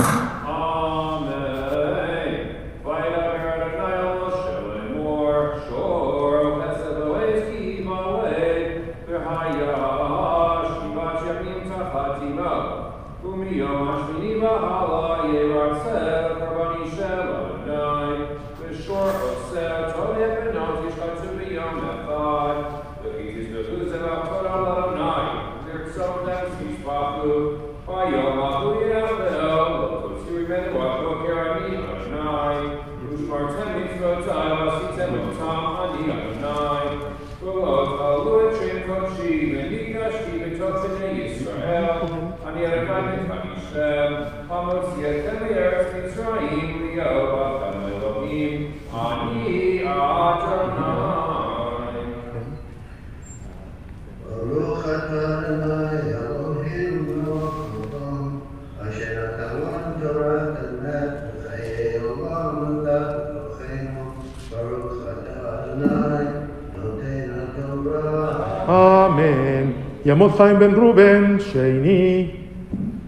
ימות חיים בן ראובן שני.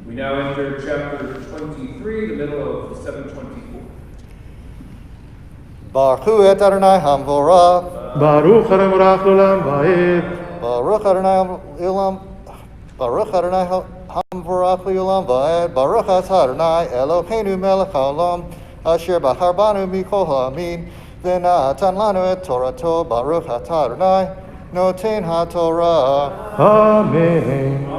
We now enter chapter 23, the middle of 724. ברכו את אדוני המבורך. ברוך המבורך לעולם ועד. ברוך אדוני המבורך לעולם ועד. ברוך אתה אדוני אלוהינו מלך העולם אשר בחר בנו מכל העמים ונתן לנו את תורתו. ברוך אתה אדוני נותן התורה. אמן.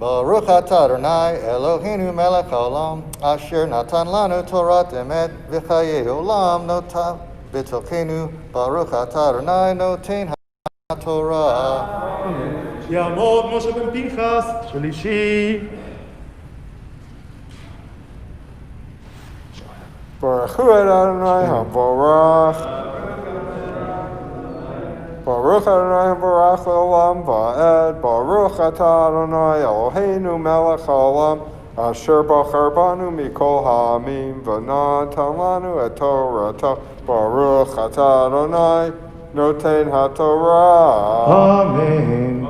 ברוך אתה אדוני אלוהינו מלך העולם אשר נתן לנו תורת אמת וחיי עולם נותן בתוכנו. ברוך אתה אדוני נותן התורה. יעמוד משה בן פנחס, שלישי. ברכו את אדוני המבורך. ברוך אדוני המבורך לעולם ועד. ברוך אתה אדוני אלוהינו מלך העולם, אשר בחר בנו מכל העמים ונתן לנו את תורתו. ברוך אתה אדוני נותן התורה. אמן.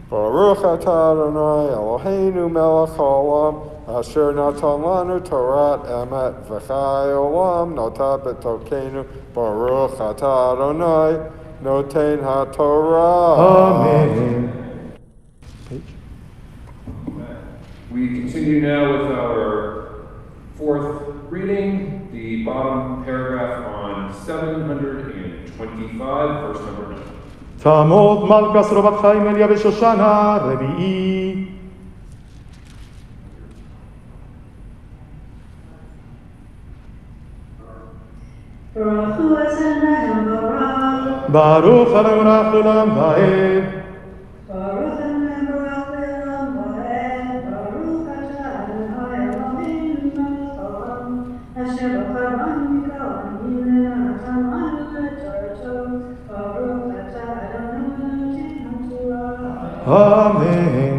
Baruch atah Adonai Eloheinu melech haolam, asher natan lanu Torat emet v'chai olam notah b'tokenu. Baruch atah Adonai noten haTorah. Amen. We continue now with our fourth reading, the bottom paragraph on 725, verse number 9. תעמוד מלכה שרובת חיים אליה בשושנה רביעי. ברוך המבורך לעולם ועד. ברוך המבורך לעולם ועד. ברוך אתה אדוני אלוהינו מלך העולם, אשר בחר בנו מכל העמים ונתן לנו את תורתו. ברוך אתה אדוני נותן התורה. אמן.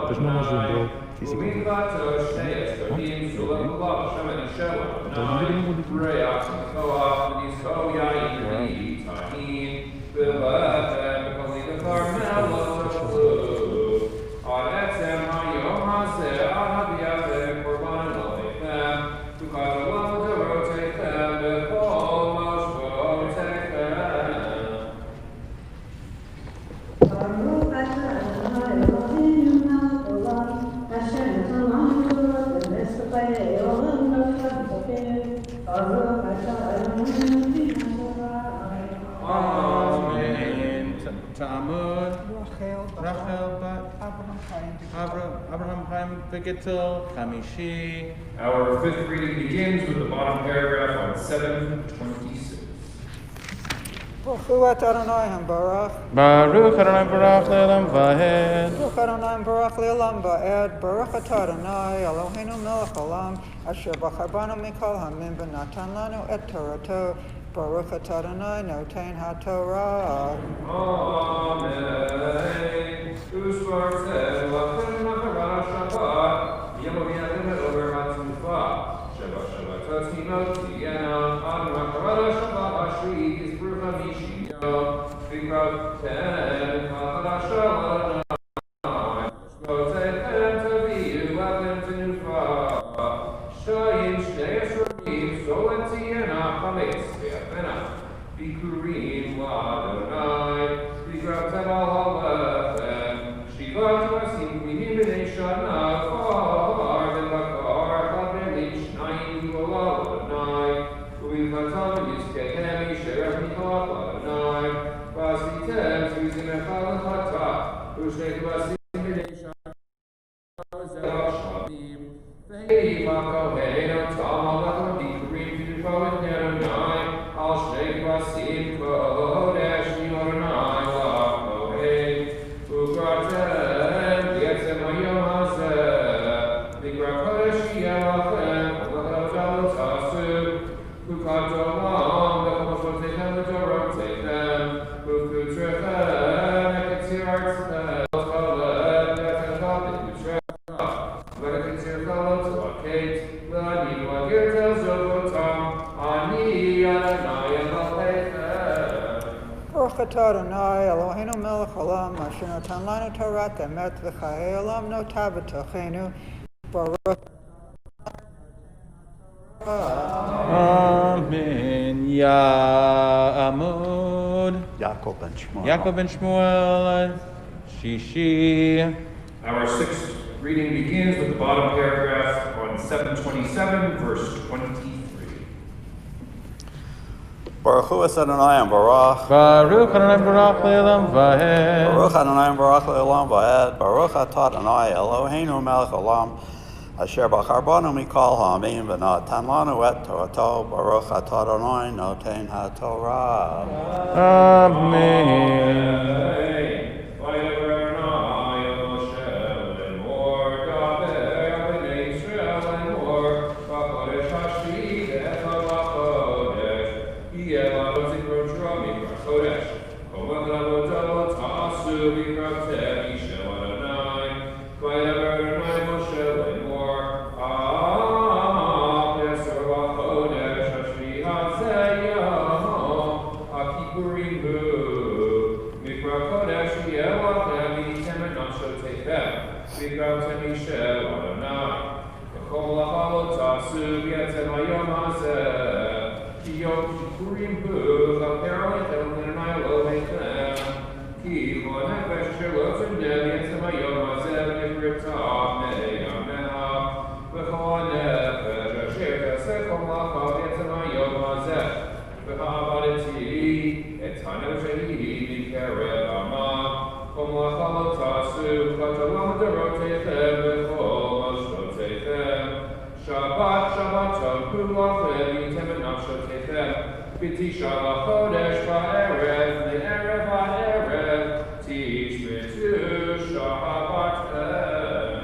There's no more Zoom, bro. Easy go. Our fifth reading begins with the bottom paragraph on 726. Baruch Adonai Hambarach. Baruch Adonai Barach Le'olam Va'ed. Baruch Adonai Barach Le'olam Va'ed. Baruch atah Adonai Eloheinu melech haolam, asher bachar banu mikol hamim v'natan lanu et torato. Baruch atah Adonai noten haTorah. Amen. Ushvartem lachem nacharat Shabbat. Yemoviatim over Hatzufa. Shabbat Shabbatot Timotiyanam. Ad nacharat Shabbat Ashri is Brucha Mishiyah. Vikrav Ten Chacharat Shabbat. Shmotetem Taviyu Latem Tenufa. Shayim Shnei Esrogim Solen Tiyana Chametz Ve'afena. Bikurim L'Adonai. Vikrav Ten Al Halechem. Shivat Vasim Kvihim B'nei Shana. Far V'Bakar Chavelim Shnayim V'Olal Adonai. U'Vilchatam Yizkehem Yisherach Mikol Adonai. Vasitem Zuzim Echad L'Chata. U'Shnei Vasim B'nei Shana. Zel Shavim. Ve'im HaKohen Otam Alechem Bikurim V'Nifal Adonai. Al Shnei Vasim Kodesh Adonai LaKohen. U'Kratem V'Yetzem Hayom Hazeh. V'Kra Kodesh Yelachem V'Lachem Tasu. Baruch atah Adonai Eloheinu melech haolam asher natan lanu Torah emet v'chayei olam notah b'tochenu. Baruch Amen. Ya'amud. Yaakov ben Shmuel. Yaakov ben Shmuel. Shishi. Our sixth reading begins with the bottom paragraph on 727, verse 23. Baruch Hu es Adonai and Baruch. Baruch Adonai Baruch Le'olam Vahed. Baruch Adonai and Baruch Le'olam Vaed. Baruch atah Adonai Eloheinu melech haolam asher bachar banu mikol ha'amim v'natan lanu et torato. Baruch atah Adonai noten ha'torah. Amen. Shabbat, Shabbaton, Kulachem, Yitem and Nafshotechem, B'tisha Chodesh Ba'erev, Le'erev Ba'erev, Tish B'tu Shabbatem.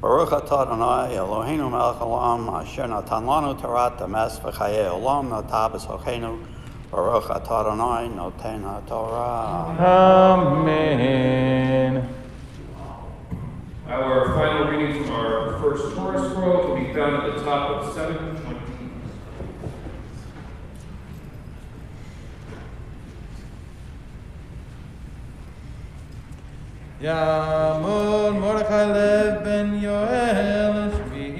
Baruch atah Adonai Eloheinu melech haolam asher natan lanu Torah emes v'chayei olam notah b'tochenu. Baruch atah Adonai noten ha'torah. Amen. Our final reading from our first Torah scroll can be found at the top of 720. Yamud Mordechai Lev ben Yoel Shvi.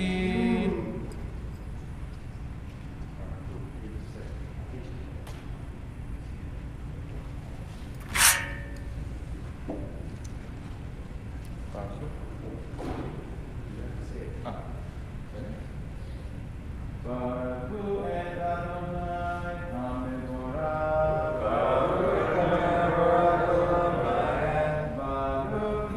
Baruch et Adonai HaMevorach. Baruch Adonai HaMevorach Le'olam Vaed. Baruch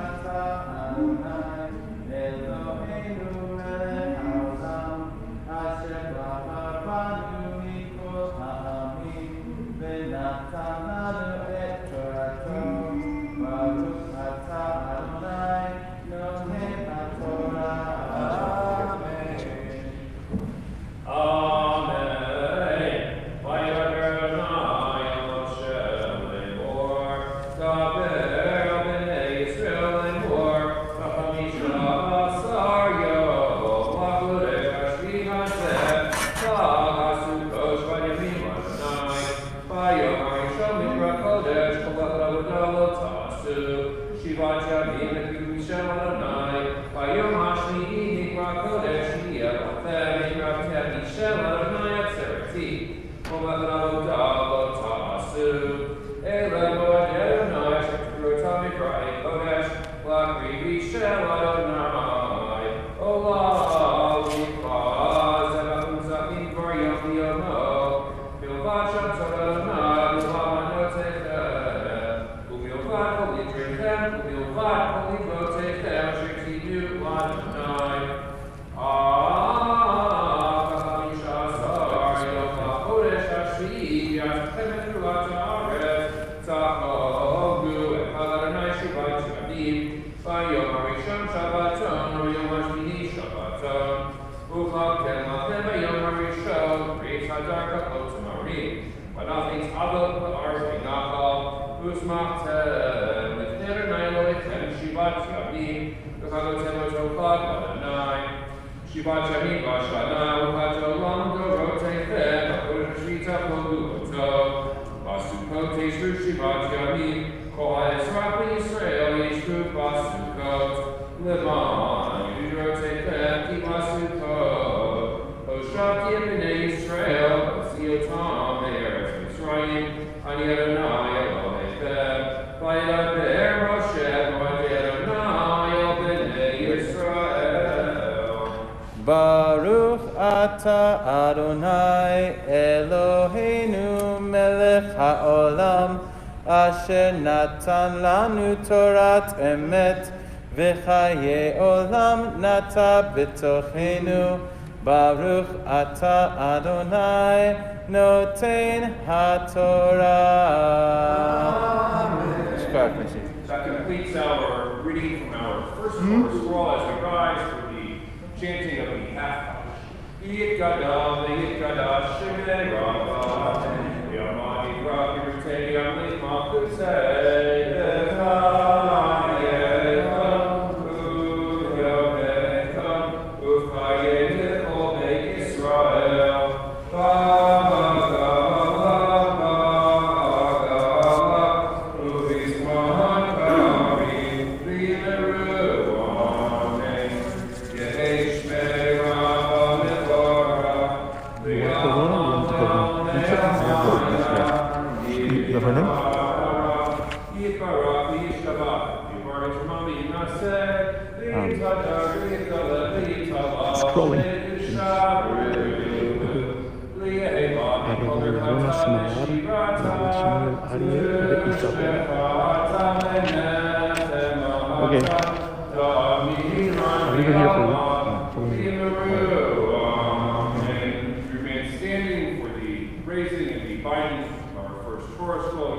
atah Adonai Eloheinu melech haolam asher bachar banu mikol ha'amim v'natan lanu et torato. Baruch atah Adonai noten ha'torah. Amen. Vayomer Adonai el Moshe lemor, Daber al bnei Yisrael lemor, V'chamisha asar yom la'chodesh hashvi hazeh, Chag HaSukkot v'yamim Adonai, Vayom harishon mikra kodesh, kol avodah lo ta'asu, Shivat yamim lekrivu Shem Adonai, Vayom hashvi'i mikra kodesh yeh lachem, mikra temi Shem Adonai atzereti, kol avodah lo ta'asu, Ele moed Adonai shekruta mikra'i kodesh, lakrivi Shem Adonai, Olam mikra zevachim zachim kvar yom liyomo, Bilvad shamsot Adonai, U'lamanotechem, U'milvad kol yitrechem, U'milvad kol yivotechem, asher tinu Adonai. V'chamisha asar yom la'chodesh hashvi'i, v'yatchem et ruach ha'aretz, Tachogu et Chag Adonai Shivat Yamim, Vayom harishon Shabbaton, V'yom hashvi'i Shabbaton, U'chalkem lachem hayom harishon, B'eit hadar ka'ot marim, V'nafetz avot ba'arz v'nachal, U'smachtem l'fnei Adonai Elohechem Shivat Yamim, V'chagotem oto Chag Adonai. Shabbat Shani Vashana Ukato Lamdo Rote Fed Bakoda Shvita Poguto Basukot Yeshru Shabbat Shani Kol HaEzrach Yisrael Yeshru Basukot Leman Yudrote Fed Ki Basukot Oshati B'nei Yisrael Ziotam Be'eretz Mitzrayim Ani Adonai Elohei Fed Vayidaber Moshe Moed Adonai El B'nei Yisrael Baruch Ata Adonai Eloheinu Melech HaOlam Asher Natan Lanu Torat Emet V'chaye Olam Nata B'tochenu Baruch Ata Adonai Noten HaTorah. Amen. That completes our reading from our first chorus scroll as we rise for the chanting of the half hour. Yikada, Yikada, Shemei Rabba, Yamani Rabbi, Rutei, Yamli, Makusei, Bethai, Yekam, Yekam, Uchaye, Olei, Israel, Okay. I'll leave it here for you. Remain standing for the raising and the binding of our first Torah scroll.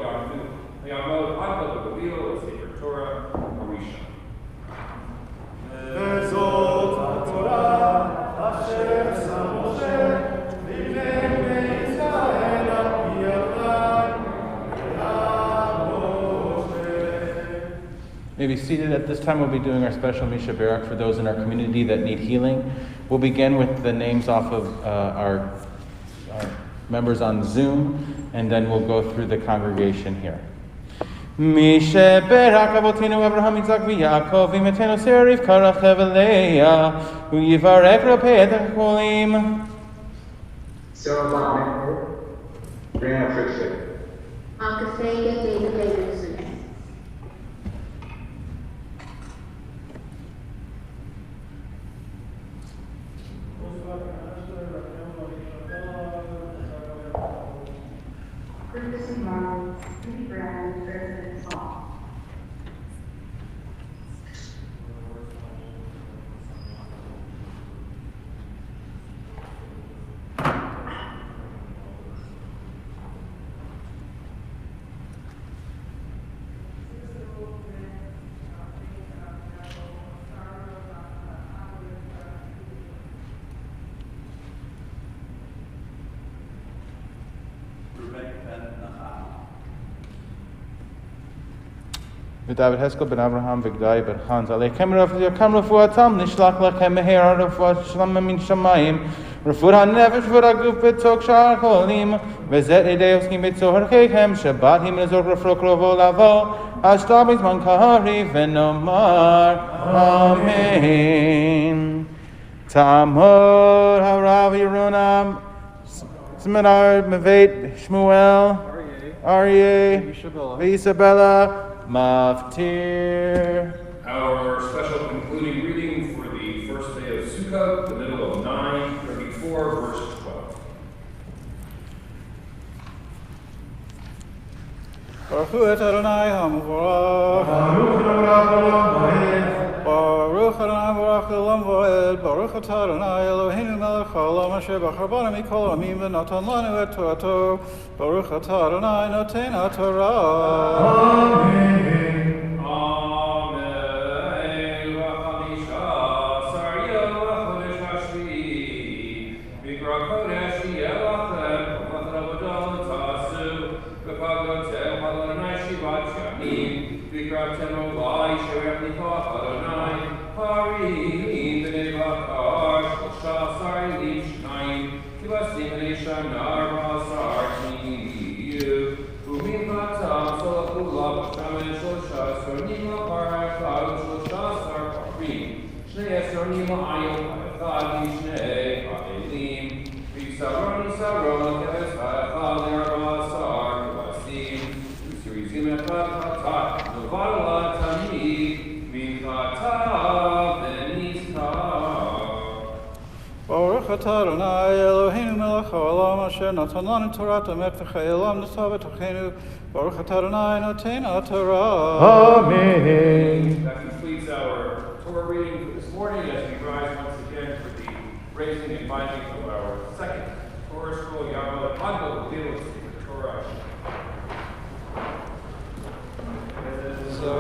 Yamod Adel of the wheel, a sacred Torah, Arisha. May be seated. At this time, we'll be doing our special Misha Barak for those in our community that need healing. We'll begin with the names off of our members on Zoom, and then we'll go through the congregation here. Misha Barak Avotinu Abraham Yitzhak v'Yaakov v'Imetenu Sarah Rivka Rachel v'Leah u'Yivarek Rapei et HaCholim. David Heskel ben Abraham v'Gdai ben Hans Aleichem refuatam nishlach lachem meher refuat shlama min shamayim refuat hanefesh v'raguf b'tok shar cholim v'zet edei oskim b'tzohar keichem Shabbat him nezor refro krovo lavo hashtam izman kahari v'nomar Amen. Tamor harav Yerunam Seminar Mevet Shmuel Aryeh v'Isabella Maftir. Our special concluding reading for the first day of Sukkot, the middle of 9:34, verse 12. Baruch et Adonai HaMevorach. Baruch Adonai Baruch Olam Voed. Baruch et Adonai Eloheinu Melech HaOlam Asher bachar banu mikol ha'amim v'natan lanu et Torato. Baruch et Adonai Noten HaTorah. Amen. Amen. V'chamisha Sarya v'chodesh hashvi. V'kra kodesh yelachem. V'chad avodah l'tasu. V'pagotem Adonai shivat shamim. V'kratem olai sherem likach Adonai. Harim b'nei bakar. Baruch atah Adonai Eloheinu melech haolam asher natan lanu Torat emet v'chai olam nasa b'tochenu. Baruch atah Adonai noten haTorah. Amen. That completes our Torah reading for this morning as we rise once again for the raising and binding of our second Torah scroll, Yahweh Handel, Delos, Torah.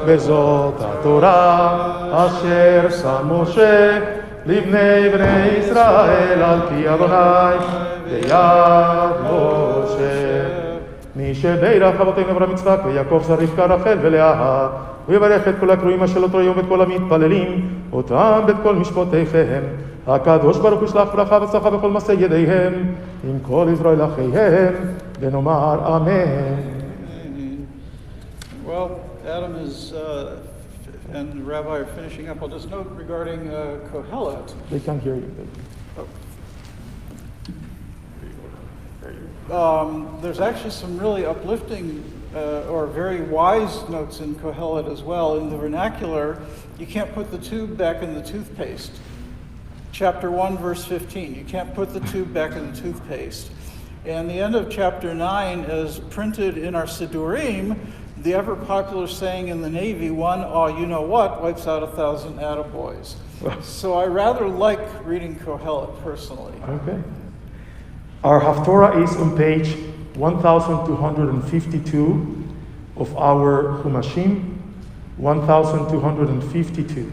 וזאת התורה אשר שם משה לבני בני ישראל על פי אדוני ביד משה. מי שברך אבותינו אברהם יצחק ויעקב שרה רבקה רחל ולאה ויברך את כל הקרואים אשר אותו יום ואת כל המתפללים אותם ואת כל משפטיכם. הקדוש ברוך הוא ישלח ברכה והצלחה בכל מעשה ידיהם עם כל ישראל אחיהם ונאמר אמן. Well, Adam is and the rabbi are finishing up. I'll just note regarding Kohelet. They can't hear you. There's actually some really uplifting or very wise notes in Kohelet as well. In the vernacular, you can't put the tube back in the toothpaste. Chapter 1, verse 15. You can't put the tube back in the toothpaste. And the end of chapter 9 is printed in our Siddurim. The ever-popular saying in the Navy, one, oh, you know what, wipes out 1,000 attaboys. So I rather like reading Kohelet personally. Okay. Our Haftorah is on page 1252 of our Humashim, 1252.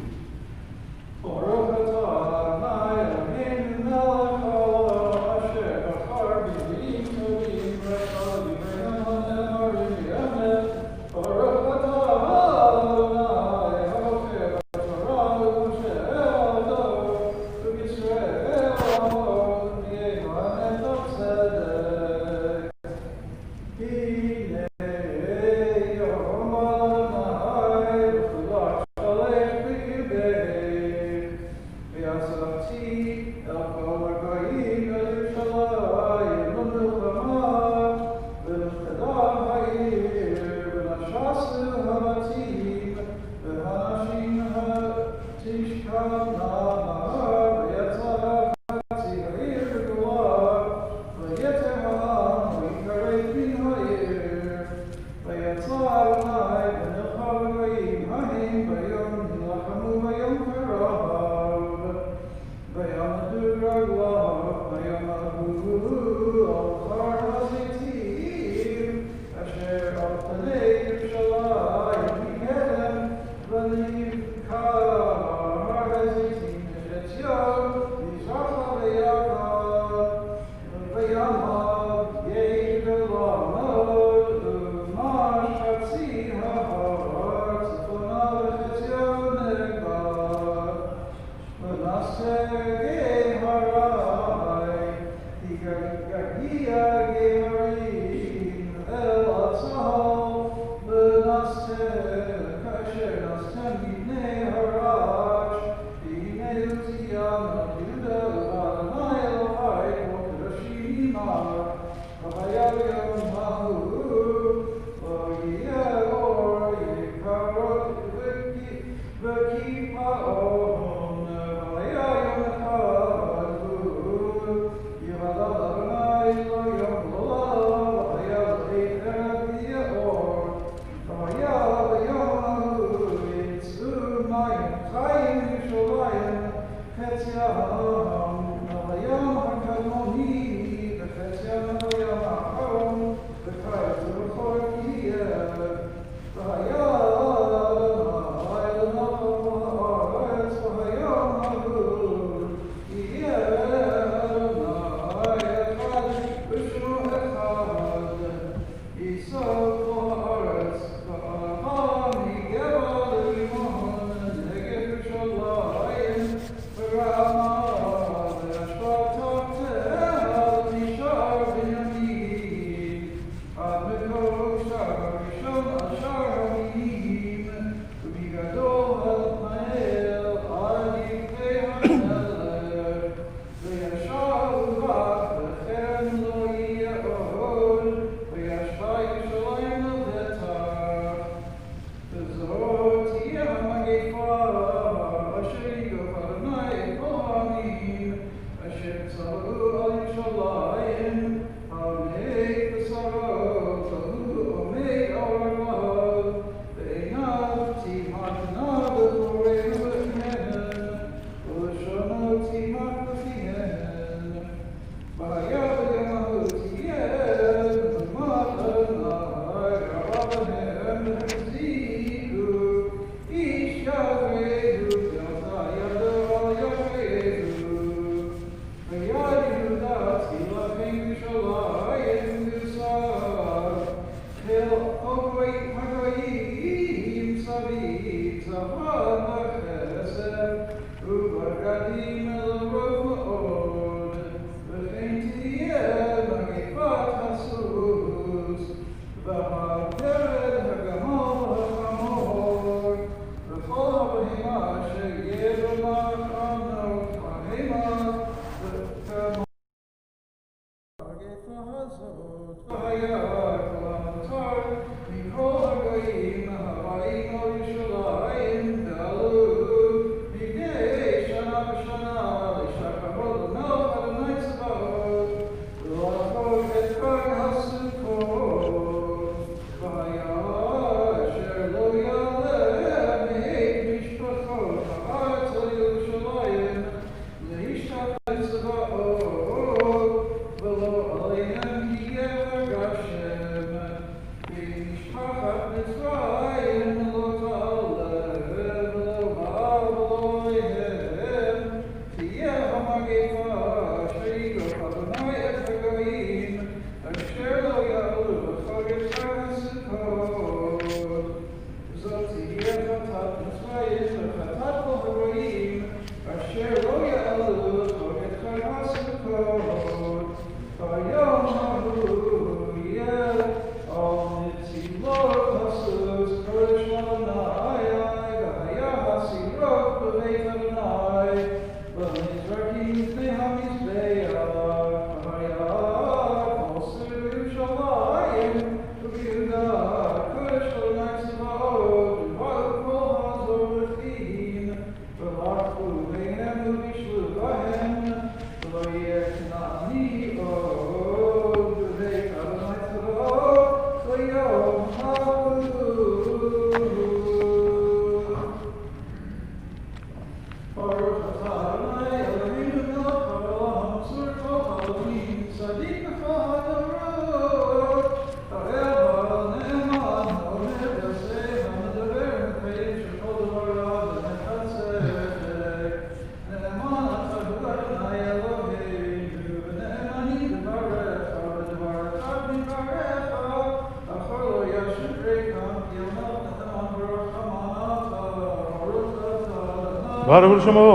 Baruch Shemo.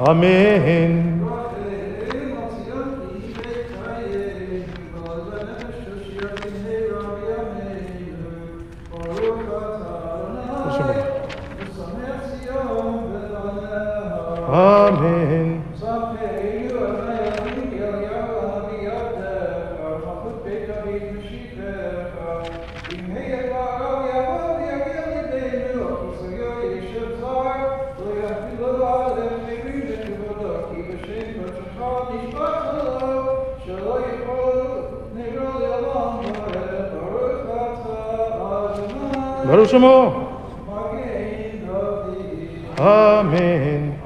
Amen. Amen. Baruch Shemo. Amen.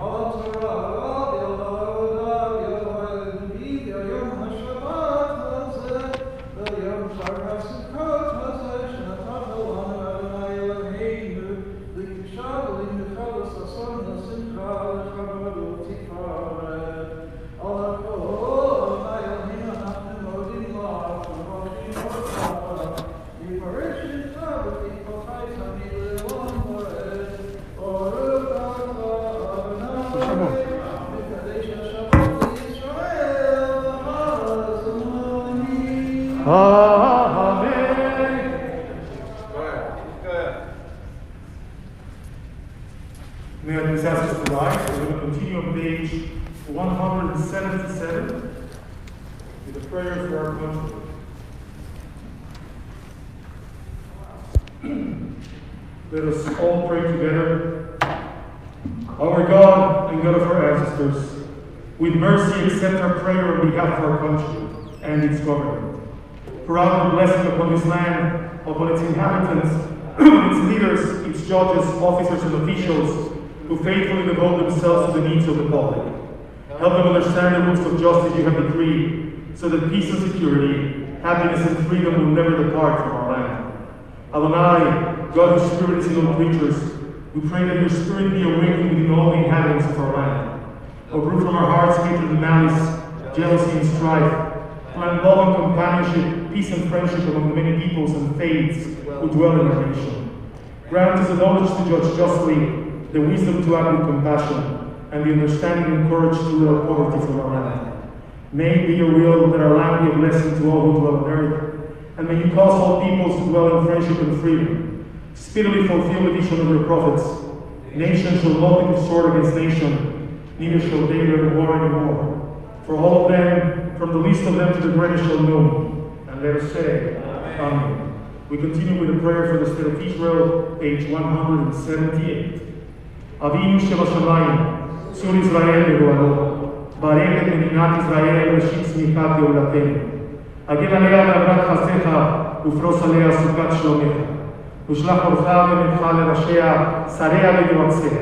May I please ask us to rise? We're going to continue on page 177 with a prayer for our country. Let us all pray together. Our God and God of our ancestors, with mercy accept our prayer on behalf of our country and its government. Pour out your blessing upon this land, upon its inhabitants, its leaders, its judges, officers, and officials, who faithfully devote themselves to the needs of the public. Help them understand the rules of justice you have decreed, so that peace and security, happiness and freedom will never depart from our land. Adonai, God whose spirit is in all creatures, we pray that your spirit be awakened within all the inhabitants of our land. Uproot from our hearts hatred and malice, jealousy and strife. Plant love and companionship, peace and friendship among the many peoples and faiths who dwell in our nation. Grant us the knowledge to judge justly, the wisdom to act with compassion, and the understanding and courage to rid out poverty from our land. May it be your will that our land be a blessing to all who dwell on earth, and may you cause all peoples to dwell in friendship and freedom. Speedily fulfill the vision of your prophets. Nation shall not pick sword against nation, neither shall they learn war anymore. For all of them, from the least of them to the greatest shall know. And let us say, Amen. We continue with a prayer for the state of Israel, page 178. Avinu Shebashamayim, Sur Israel Begoalo, Barech et Medinat Israel Reshit Tzmichat Geulatenu. Agel alea be'avrat chasecha, ufros alea sukat shlomecha. Ushlach orcha ve'mincha lerashea, sarea ve'yotzea.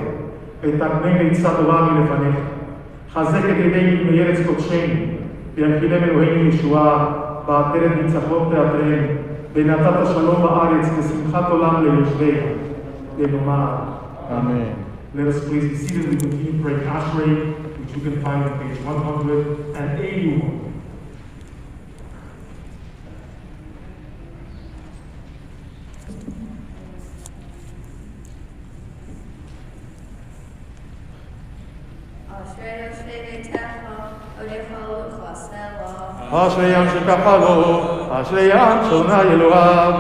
ותקנה עצה טובה מלפניך. חזק את ידינו מארץ קודשנו, וינחילם אלוהינו ישועה, בעטרת ניצחון תאתרם, ונתת שלום בארץ ושמחת עולם ליושביה. ונאמר, אמן. Let us please be seated. We continue praying Ashrei, which you can find on page 181. אשרי ים שככה לו, אשרי ים שונה אלוהיו.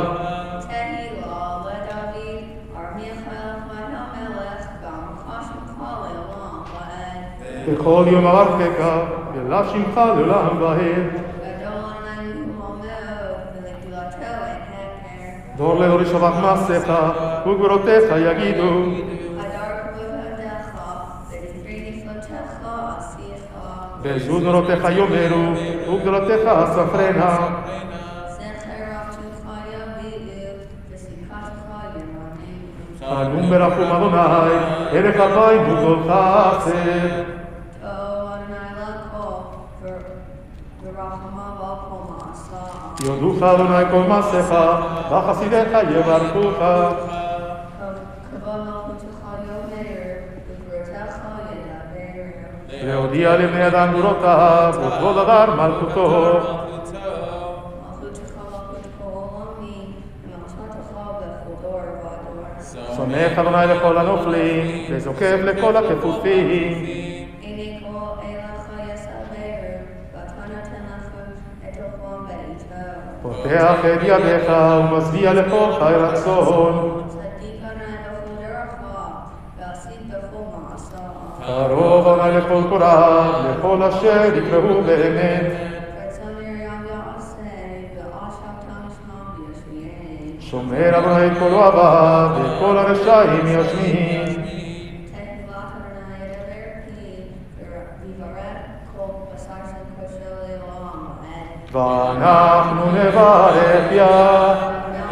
בכל יום אברכך, ולא שמך לעולם ועד. דור לאור ישבח מעשיך, וגבורותיך יגידו. בזוז נורותיך יאמרו, וגדולותיך אספרנה. חנון ברחום אדוני, ערך אפיים וכל חסד. יודוך אדוני כל מעשיך, וחסידיך יברכוך. להודיע לבני אדם גבורותיו, וכל דבר מלכותו. סומך אדוני לכל הנופלים, וזוקף לכל הכפופים. פותח את ידיך ומצביע לכל חי רצון. קרוב אדוני לכל קוריו, לכל אשר יקראו באמת. שומר אדוני את כל אוהביו, ואת כל הרשעים ישמין. ואנחנו נברך יה,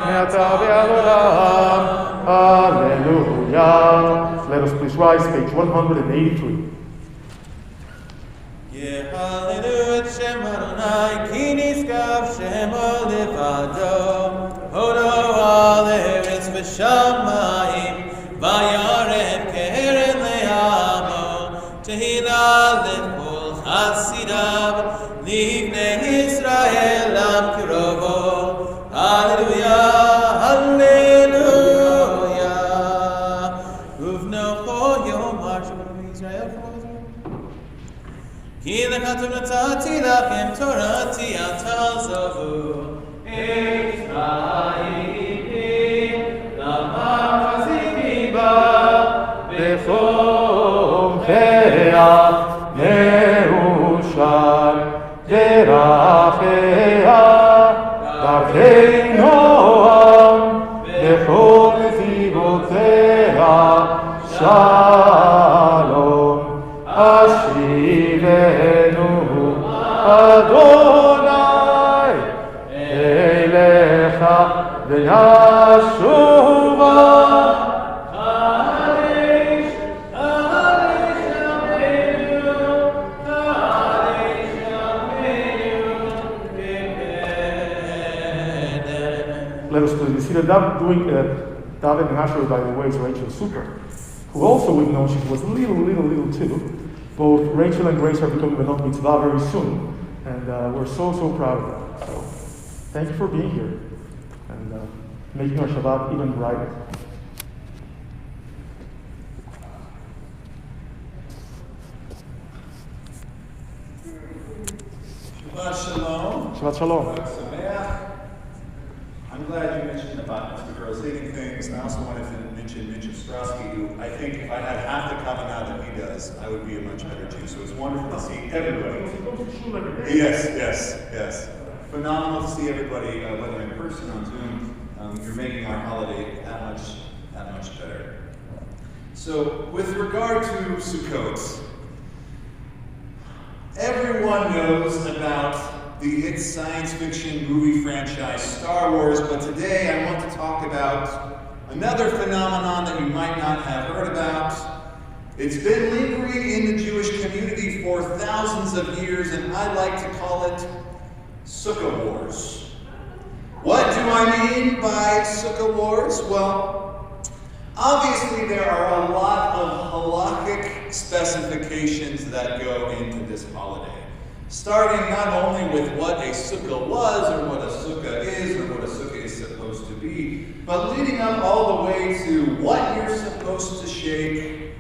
מעתה ועד עולם. Hallelujah. Let us please rise, page 183. יהללו את שם אדוני, כי נשגב שמו לבדו. הודו על ארץ ושמיים, וירם קרן לעמו. תהילה לכל חסידיו, לבני ישראל עם קרובו. הללויה, הללויה. ובנוכו יאמר שבנו ישראל חוזר. כי לך טוב נתתי לכם תורתי אל תעזבו. למה חזיתי בה בחומכיה מאושר דרכיה דרכי נועם בכל נתיבותיה שלום אשיבנו אדוני אליך ונשובה. Let us please be seated. Doing David and Asher, by the way, is Rachel Suker, who also we've known she was little too. Both Rachel and Grace are becoming Benot Mitzvah very soon, and we're so proud of them. So thank you for being here and making our Shabbat even brighter. Shabbat Shalom. Shabbat Shalom. I'm glad you mentioned about Mr. Girls eating things, and I also wanted to mention Mitch Ostrowski, who I think if I had half the kavanah that he does, I would be a much better Jew. So it's wonderful to see everybody. Yes. Phenomenal to see everybody, whether in person or on Zoom. You're making our holiday that much better. So with regard to Sukkot, everyone knows about the hit science fiction movie franchise Star Wars, but today I want to talk about another phenomenon that you might not have heard about, It's been lingering in the Jewish community for thousands of years, and I like to call it Sukkah Wars. What do I mean by Sukkah Wars? Well, obviously there are a lot of halakhic specifications that go into this holiday. Starting not only with what a sukkah was, or what a sukkah is, or what a sukkah is supposed to be, but leading up all the way to what you're supposed to shake,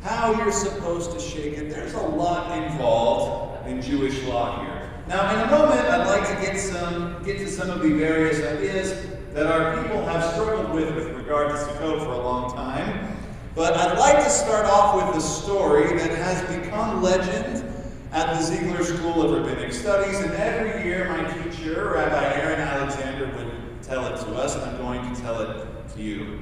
how you're supposed to shake it. There's a lot involved in Jewish law here. Now, in a moment, I'd like to get to some of the various ideas that our people have struggled with regard to Sukkot for a long time. But I'd like to start off with a story that has become legend at the Ziegler School of Rabbinic Studies, and every year my teacher, Rabbi Aaron Alexander, would tell it to us, and I'm going to tell it to you.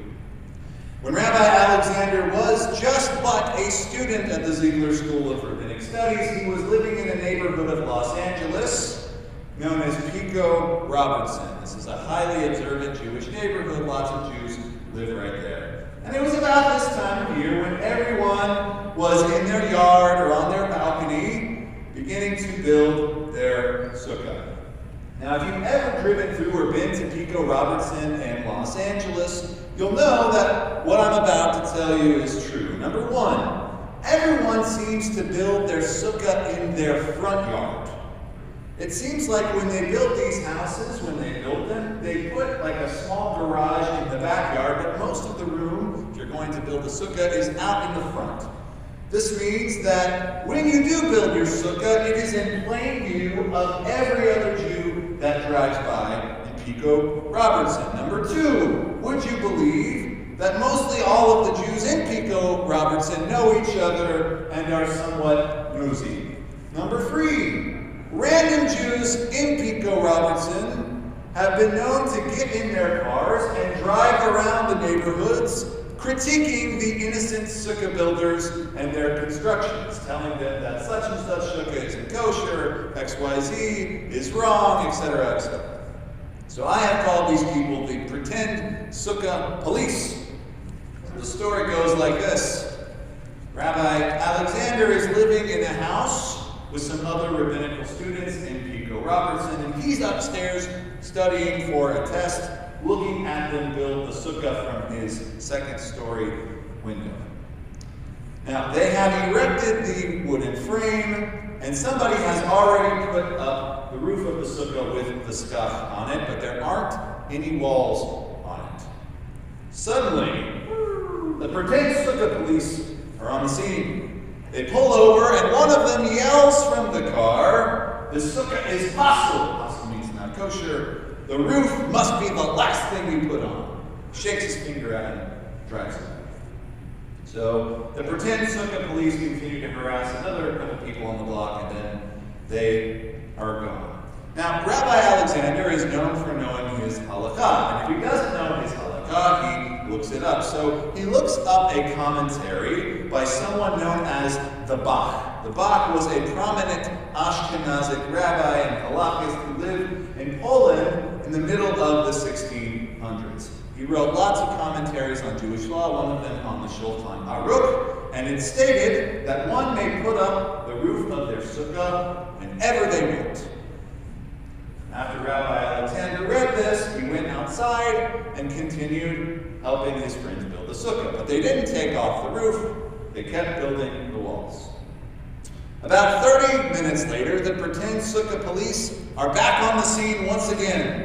When Rabbi Alexander was just but a student at the Ziegler School of Rabbinic Studies, he was living in a neighborhood of Los Angeles known as Pico Robertson. This is a highly observant Jewish neighborhood. Lots of Jews live right there. And it was about this time of year when everyone was in their yard or on their balcony beginning to build their sukkah. Now, if you've ever driven through or been to Pico Robertson and Los Angeles, you'll know that what I'm about to tell you is true. Number one, everyone seems to build their sukkah in their front yard. It seems like when they build these houses, when they build them, they put like a small garage in the backyard, but most of the room, if you're going to build a sukkah, is out in the front. This means that when you do build your sukkah, it is in plain view of every other Jew that drives by in Pico Robertson. Number two, would you believe that mostly all of the Jews in Pico Robertson know each other and are somewhat nosy? Number three, random Jews in Pico Robertson have been known to get in their cars and drive around the neighborhoods critiquing the innocent sukkah builders and their constructions, telling them that such and such sukkah isn't kosher, XYZ is wrong, etc., etc. So I have called these people the pretend sukkah police. The story goes like this. Rabbi Alexander is living in a house with some other rabbinical students in Pico Robertson, and he's upstairs studying for a test, looking at them build the sukkah from his second-story window. Now, they have erected the wooden frame, and somebody has already put up the roof of the sukkah with the stuff on it, but there aren't any walls on it. Suddenly, the pretend sukkah police are on the scene. They pull over, and one of them yells from the car, "The sukkah is pasul." Pasul means not kosher. The roof must be the last thing you put on. Shakes his finger at him, drives him. So the pretend sukkah police continue to harass another couple people on the block, and then they are gone. Now, Rabbi Alexander is known for knowing his halakha, and if he doesn't know his halakha, he looks it up. So he looks up a commentary by someone known as the Bach. The Bach was a prominent Ashkenazic rabbi and halakhist who lived in Poland in the middle of the 1600s. He wrote lots of commentaries on Jewish law, one of them on the Shulchan Aruch, and it stated that one may put up the roof of their sukkah whenever they want. After Rabbi Alexander read this, he went outside and continued helping his friends build the sukkah. But they didn't take off the roof, they kept building the walls. About 30 minutes later, the pretend sukkah police are back on the scene once again.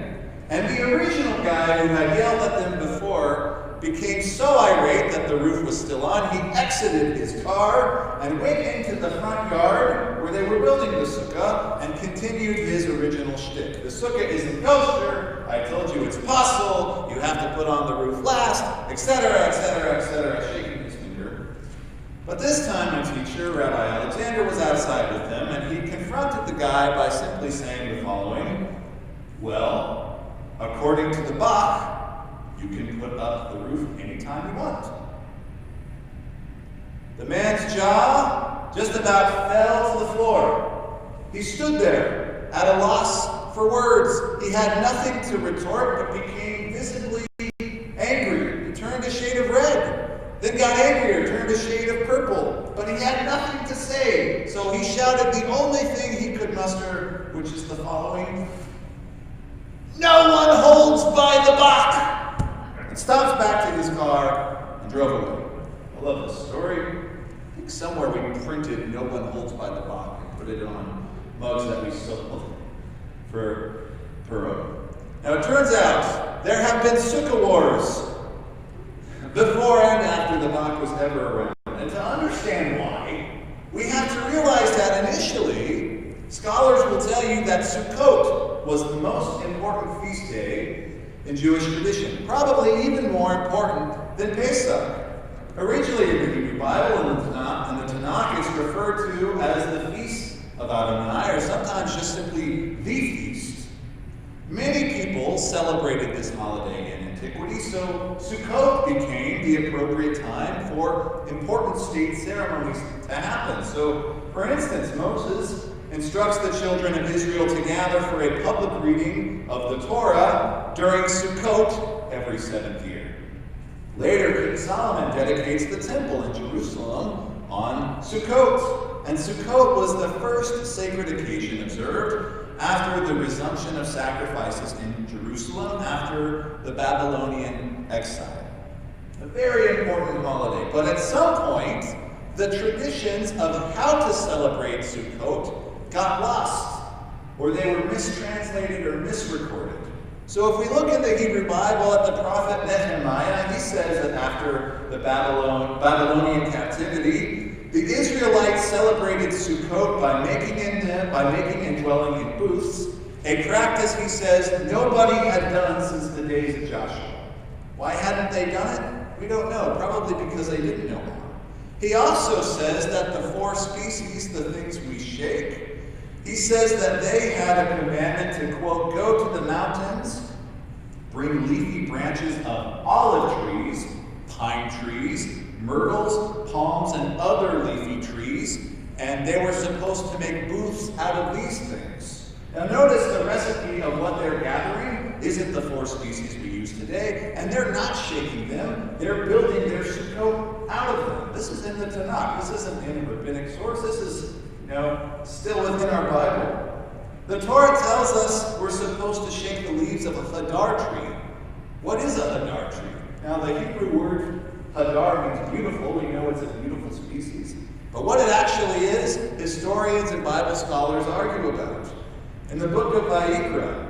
And the original guy who had yelled at them before became so irate that the roof was still on, he exited his car and went into the front yard where they were building the sukkah and continued his original shtick. The sukkah isn't kosher, I told you it's pasul, you have to put on the roof last, etc., etc., etc., shaking his finger. But this time my teacher, Rabbi Alexander, was outside with them, and he confronted the guy by simply saying the following: well, according to the Bach, you can put up the roof anytime you want. The man's jaw just about fell to the floor. He stood there at a loss for words. He had nothing to retort, but became visibly angry. He turned a shade of red. Then then got angrier, turned a shade of purple, but he had nothing to say, so he shouted the only thing he could muster, which is the following: "No one holds by the Bach!" And stops back to his car and drove away. I love this story. I think somewhere we printed "No one holds by the Bach" and put it on mugs that we sold for Perot. Now it turns out there have been Sukkah wars before and after the Bach was ever around. And to understand why, we have to realize that initially, scholars will tell you that Sukkot was the most important feast day in Jewish tradition, probably even more important than Pesach. Originally in the Hebrew Bible and the Tanakh, it's referred to as the Feast of Adonai, or sometimes just simply the feast. Many people celebrated this holiday in antiquity, so Sukkot became the appropriate time for important state ceremonies to happen. So, for instance, Moses instructs the children of Israel to gather for a public reading of the Torah during Sukkot every 7th year. Later, King Solomon dedicates the temple in Jerusalem on Sukkot, and Sukkot was the first sacred occasion observed after the resumption of sacrifices in Jerusalem after the Babylonian exile. A very important holiday, but at some point, the traditions of how to celebrate Sukkot got lost, or they were mistranslated or misrecorded. So if we look in the Hebrew Bible at the prophet Nehemiah, he says that after the Babylonian captivity, the Israelites celebrated Sukkot by making and dwelling in booths, a practice, he says, nobody had done since the days of Joshua. Why hadn't they done it? We don't know, probably because they didn't know how. He also says that the 4 species, the things we shake, he says that they had a commandment to, quote, go to the mountains, bring leafy branches of olive trees, pine trees, myrtles, palms, and other leafy trees, and they were supposed to make booths out of these things. Now notice the recipe of what they're gathering isn't the 4 species we use today, and they're not shaking them, they're building their Sukkot out of them. This is in the Tanakh, this isn't in a rabbinic source, this is still within our Bible. The Torah tells us we're supposed to shake the leaves of a hadar tree. What is a hadar tree? Now the Hebrew word hadar means beautiful. We know it's a beautiful species. But what it actually is, historians and Bible scholars argue about. In the book of Vayikra,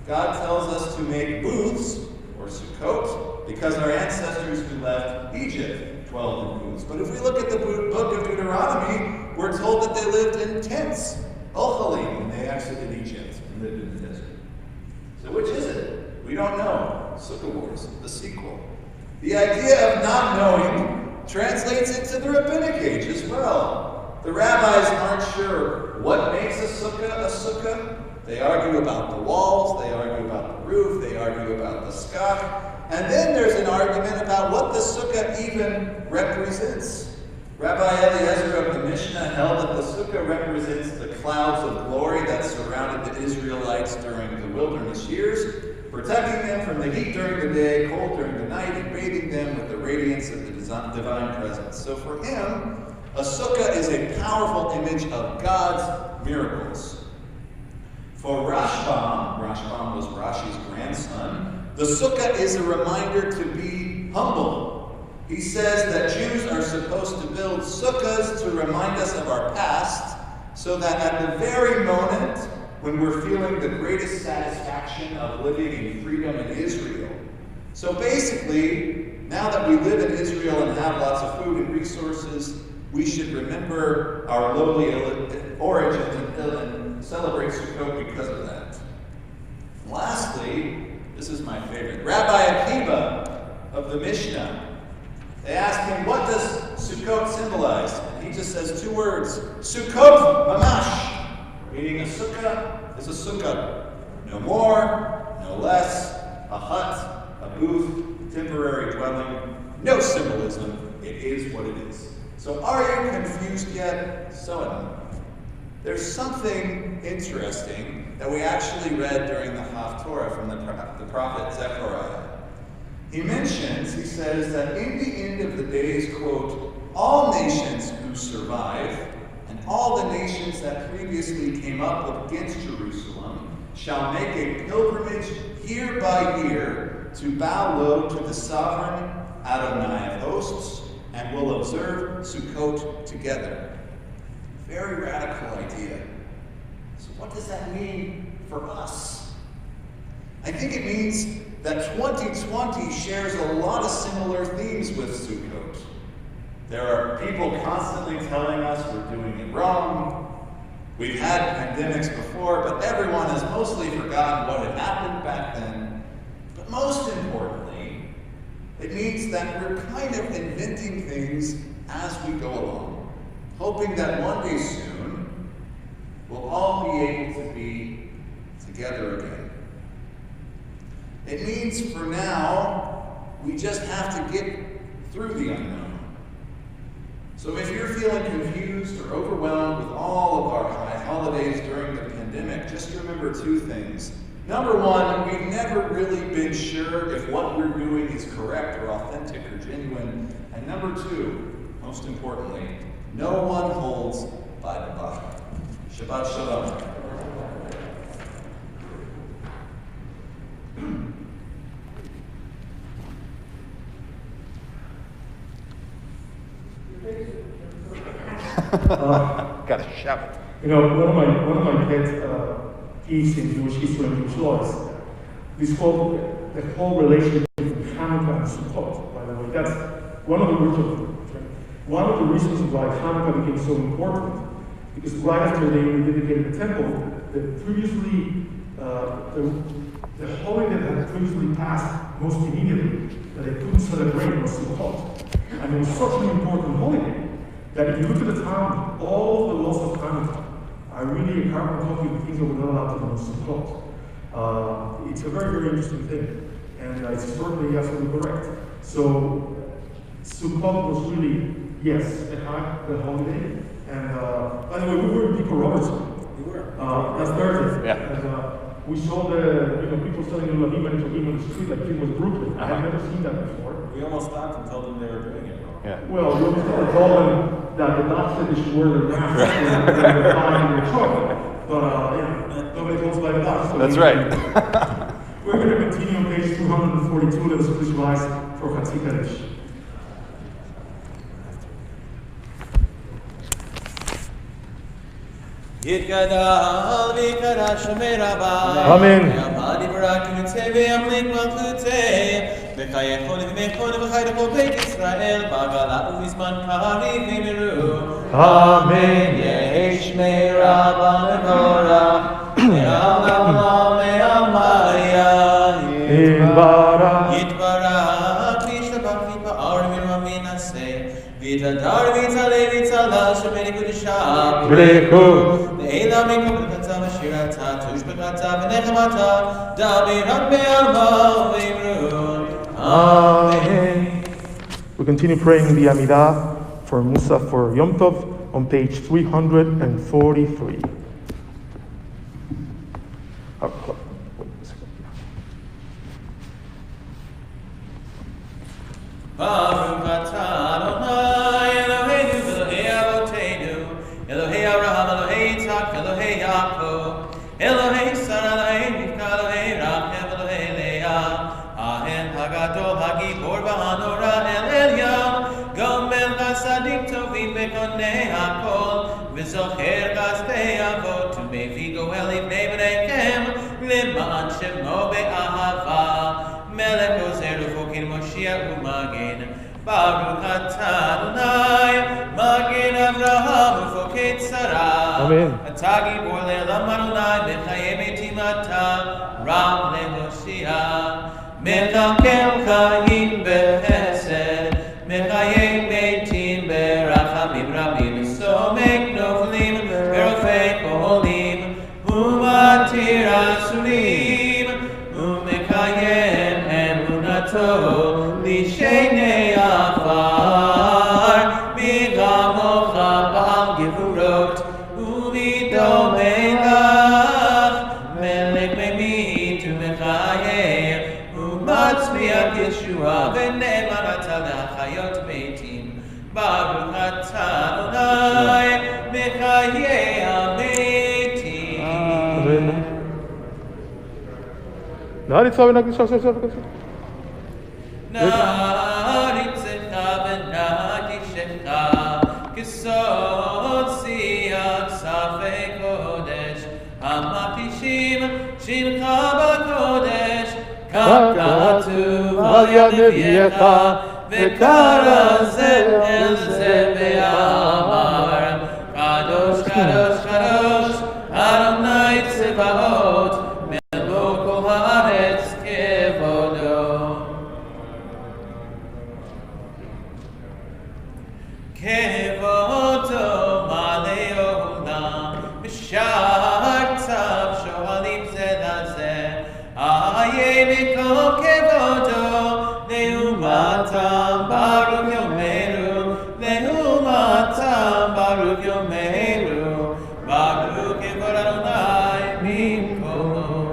God tells us to make booths, or Sukkot, because our ancestors who left Egypt dwelled in booths. But if we look at the book of Deuteronomy, we're told that they lived in tents, Ochalim, when they exited Egypt and lived in the desert. So which is it? We don't know. Sukkah Wars, the sequel. The idea of not knowing translates into the rabbinic age as well. The rabbis aren't sure what makes a sukkah. They argue about the walls, they argue about the roof, they argue about the skach. And then there's an argument about what the sukkah even represents. Rabbi Eliezer of the Mishnah held that the sukkah represents the clouds of glory that surrounded the Israelites during the wilderness years, protecting them from the heat during the day, cold during the night, and bathing them with the radiance of the divine presence. So for him, a sukkah is a powerful image of God's miracles. For Rashbam was Rashi's grandson, the sukkah is a reminder to be humble. He says that Jews are supposed to build sukkahs to remind us of our past, so that at the very moment when we're feeling the greatest satisfaction of living in freedom in Israel. So basically, now that we live in Israel and have lots of food and resources, we should remember our lowly origins and celebrate Sukkot because of that. And lastly, this is my favorite, Rabbi Akiva of the Mishnah. They ask him, what does Sukkot symbolize? And he just says 2 words, Sukkot mamash, meaning a sukkah is a sukkah. No more, no less, a hut, a booth, temporary dwelling, no symbolism. It is what it is. So are you confused yet? So am I. There's something interesting that we actually read during the Haftorah from the prophet Zechariah. He says that in the end of the days, quote, all nations who survive and all the nations that previously came up against Jerusalem shall make a pilgrimage year by year to bow low to the sovereign Adonai of hosts and will observe Sukkot together. Very radical idea. So what does that mean for us? I think it means that 2020 shares a lot of similar themes with Sukkot. There are people constantly telling us we're doing it wrong. We've had pandemics before, but everyone has mostly forgotten what had happened back then. But most importantly, it means that we're kind of inventing things as we go along, hoping that one day soon we'll all be able to be together again. It means for now, we just have to get through the unknown. So if you're feeling confused or overwhelmed with all of our holidays during the pandemic, just remember two things. Number one, we've never really been sure if what we're doing is correct or authentic or genuine. And number two, most importantly, no one holds by the buck. Shabbat Shalom. Gotta shout. You know, one of my pet peeves in Jewish history and Jewish law is the whole relationship between Hanukkah and Sukkot. By the way, that's one of the reasons why Hanukkah became so important. Because right after they rededicated the temple, the holiday that had previously passed most immediately, that they couldn't celebrate was Sukkot. And it was such an important holiday that if you look at the time, all the laws of Hanukkah are really a carbon copy of things that were not allowed to do on Sukkot. It's a very, very interesting thing, and it's certainly absolutely correct. So Sukkot was really, yes, the holiday. And by the way, we were in Pico Robertson. You were. That's Thursday. Yeah. And we saw the people selling Elohim and Elohim on the street like it was Brooklyn. I had never seen that before. We almost stopped and told them they were doing it wrong. Yeah. Well, we almost told them that the doc said they should wear their masks and they're fine in the truck. But nobody holds by the doc. So That's right. We're going to continue on page 242. Let us please rise for Chatzi Kaddish. יתגדל ויקדש שמי רבה. אמן. יעמד יברק ימצא וימליק מלכותי. וחייכון ומכון וחי לכל בית ישראל. בגלה ובזמן קריב ימרו. אמן. יהי שמי רבה מבורך. מעל מריה. יתברך וישתבח ויתפאר מרומם ינשא. ויתהדר ויתעלה ויתעלה שמי קודשה. ברכו. לעילה מקבלתה ושירתה, תושבחתה ונחמתה, דבר רק בעלמא ואמרו, Amen. We continue praying the Amidah for Musa for Yom Tov on page 343. Baruch atah Adonai Eloheinu v'Elohei Avoteinu Elohei Avraham Elohei Yitzhak Elohei Yaakov Elohei Sarah Elohei Rivka Elohei Rachel Elohei Leah Ahen Hagadol Hagibor V'Hanora El Elyon Gomel Chasadim Tovim V'Konei Hakol V'Zocher Chasdei Avot U'Mevi Goel Ibnei B'neikem L'Ma'an Shemo Be'ahava Melech Ozer U'Fokin Moshiach U'Magen Baruch atah Adonai Magen Avraham U'Foket Sarah Amen. Atah Gibor Le'elam Adonai B'chayei Metim Atah Ram Le'Hoshia Mechalkel Chayim B'Chesed Mechayei Metim B'Rachamim Rabim Somek Noflim B'Rofei Koholim U'Matir Asurim U'Mekayem Emunato Lishenei Afar Migamocha Ba'al Gevurot U'Midomei Lach Melech Memit U'Mechayem U'Matzmiach Yeshua V'Ne'eman Atah Le'achayot Meitim Baruch atah Adonai mechayei hametim. Amen. Naritza v'nagdisha v'saseh Naritzecha v'nagdishecha kisod siach safei kodesh hamakdishim shimcha b'kodesh כך כתוב על יד נביאך וקרא זה אל זה ואמר קדוש קדוש קדוש אדוני צבאות מלוא כל הארץ כבודו כבודו מלא עולם בשער צו שואלים זה לזה איה מקום כבודו לעומתם ברוך יומנו לעומתם ברוך יומנו ברוך כבוד אדוני ממקומו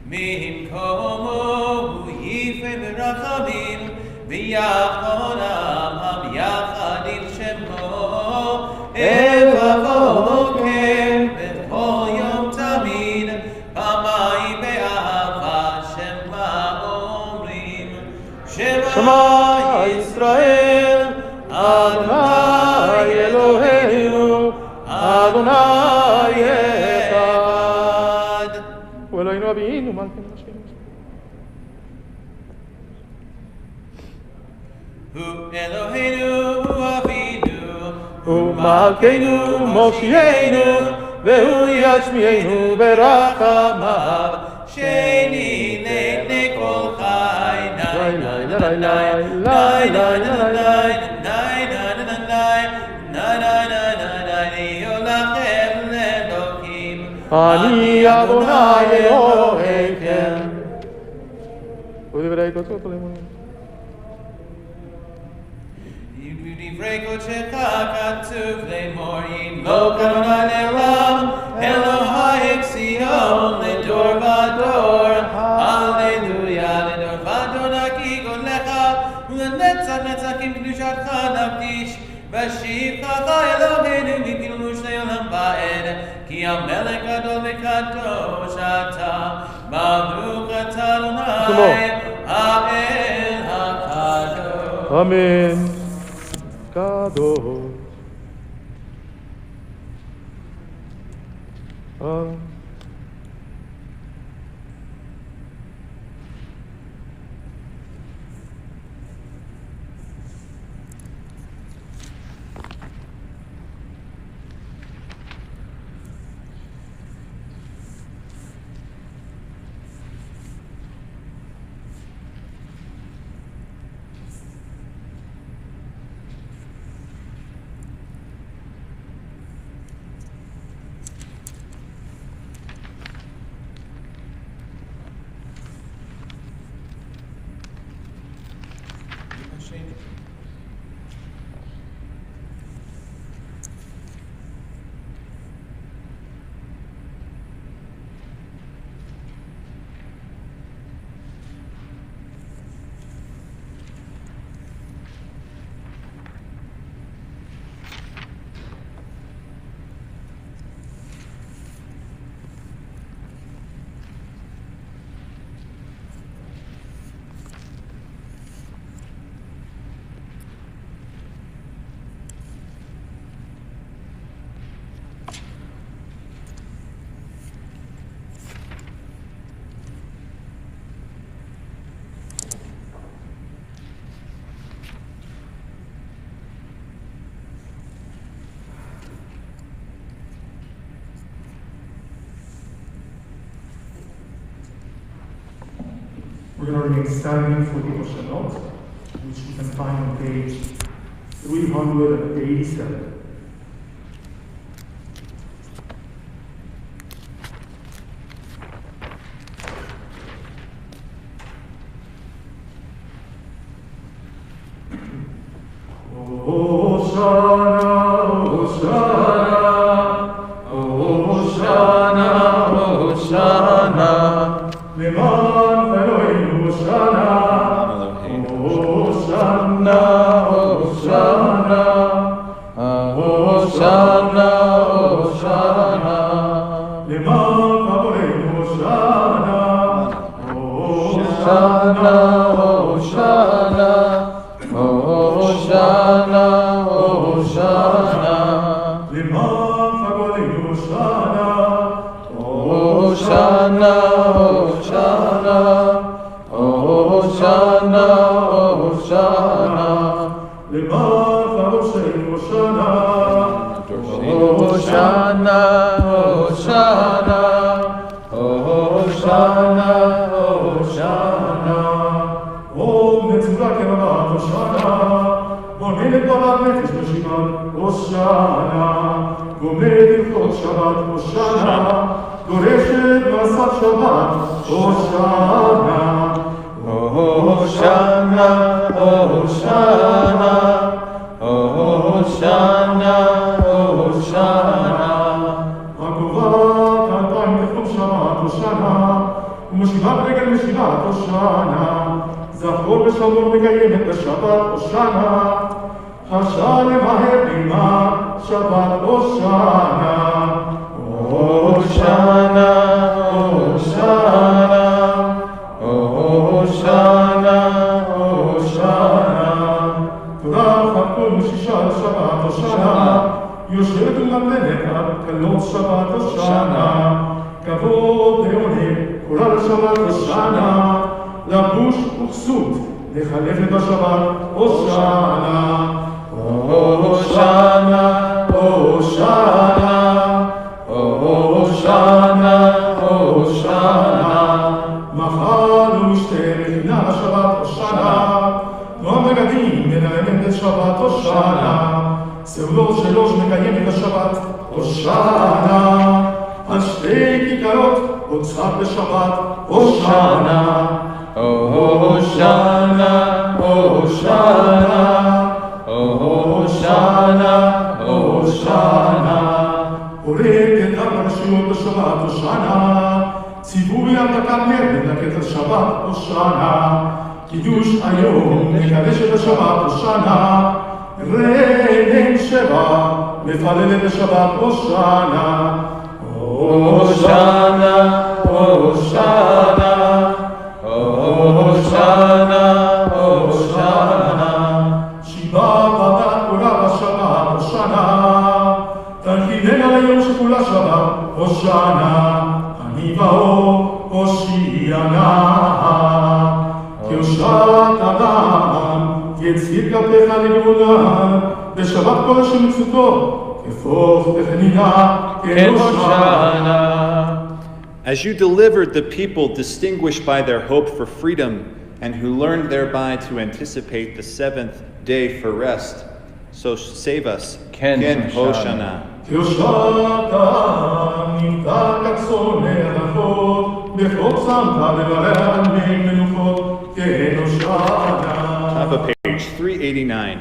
ממקומו הוא יפה ברחמים ויחונם יחד עם שמו אל בבוקר בכל יום תמיד פעמיים באהבה שמה אומרים שמע ישראל אדוני אלוהינו אדוני אחד ואלוהינו אבינו מלכנו השם הוא אלוהינו הוא אבינו הוא מלכנו מושיענו והוא ישמיענו ברחמיו שני לעיני כל חי לי לי לי לי אני אדוני אלוהיכם ודברי קודשך לאמונם דברי קודשך כתוב לאמור ימלוך אדוני לעולם אלוהי ציון לדור ודור הללויה לדור ודור נקי גודלך ולנצח נצחים קדושתך נקדיש ושיבחך אלוהינו מפילוש לעולם ועד כי המלך גדול וקדוש אתה ברוך אתה אדוני האל הקדוש אמן קדוש We're going to remain standing for the Shabbat, which you can find on page 387. Hosanna, Hosanna, Hosanna, Leman Elohim. הושענה, הושענה, הושענה, הושענה, הושענה, למען עבורנו הושענה, הושענה, הושענה, הושענה, הושענה, למען עבורנו הושענה, הושענה, הושענה, הושענה, הושענה, למען עבורנו הושענה, הושענה, הושענה, הושענה, הושענה, אום נצורה כרבת הושענה, בוננת ברד נפש בשימן הושענה, גומד הלכות שבת הושענה, דורשת מעשת שבת הושענה, הושענה, הושענה, הושענה, הושענה, הקובעת 2,000 לכתוב שבת הושענה, ומשיבת רגל משיבת הושענה, זכור ושמור מקיימת בשבת הושענה, השעה למהר עימה שבת הושענה, הושענה, הושענה, הושענה, הושענה, תודה אחת כל משישה שבת הושענה, יושבת ומתנת עד כלות שבת הושענה, כבוד לעונג כולה לשבת הושענה, לבוש וכסות לחלפת בשבת הושענה, הושענה, הושענה, הושענה, הושענה, מחר ומשתה מכינה לשבת הושענה, נועם בגדים מנהלת את שבת הושענה, סעודות שלוש מקיים את השבת הושענה, על שתי כיכרות הוצחק בשבת הושענה, הושענה, הושענה, הושענה, הושענה, הורקת ארבע רשויות בשבת הושענה, ציווי הדלקת נר מדלקת על שבת הושענה, קידוש היום מקדש את השבת הושענה, רנן שבע מפללת בשבת הושענה, הושענה, הושענה, הושענה, הושענה, שיבה פתח כולה בשבת הושענה, תנחילנה ליום שכולה שבת הושענה, אני באור הושיענה, כי הושעת אדם יציר כפיך לגאולה, בשבת כל אשר מצוותו כפוך בחנינה כהושענה. As you delivered the people distinguished by their hope for freedom, and who learned thereby to anticipate the seventh day for rest, so save us. Ken Hoshana. Top of page 389.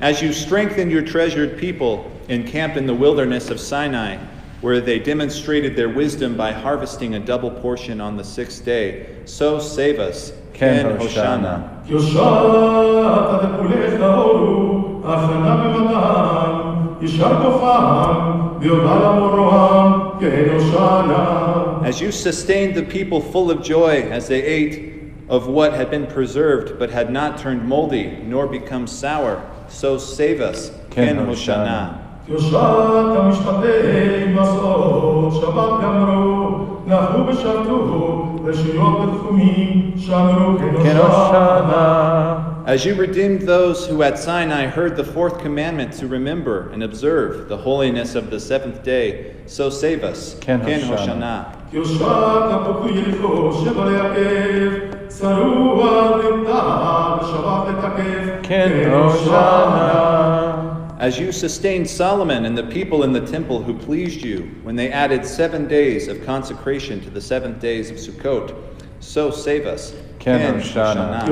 As you strengthened your treasured people encamped in the wilderness of Sinai, where they demonstrated their wisdom by harvesting a double portion on the sixth day, so save us. Ken Hoshana. As you sustained the people full of joy as they ate of what had been preserved but had not turned moldy nor become sour, so save us. Ken Hoshana. As you redeemed those who at Sinai heard the fourth commandment to remember and observe the holiness of the seventh day, so save us. Ken Hoshana. Ken Hoshana. As you sustained Solomon and the people in the temple who pleased you, when they added 7 days of consecration to the 7th days of Sukkot, so save us. Ken Hoshana.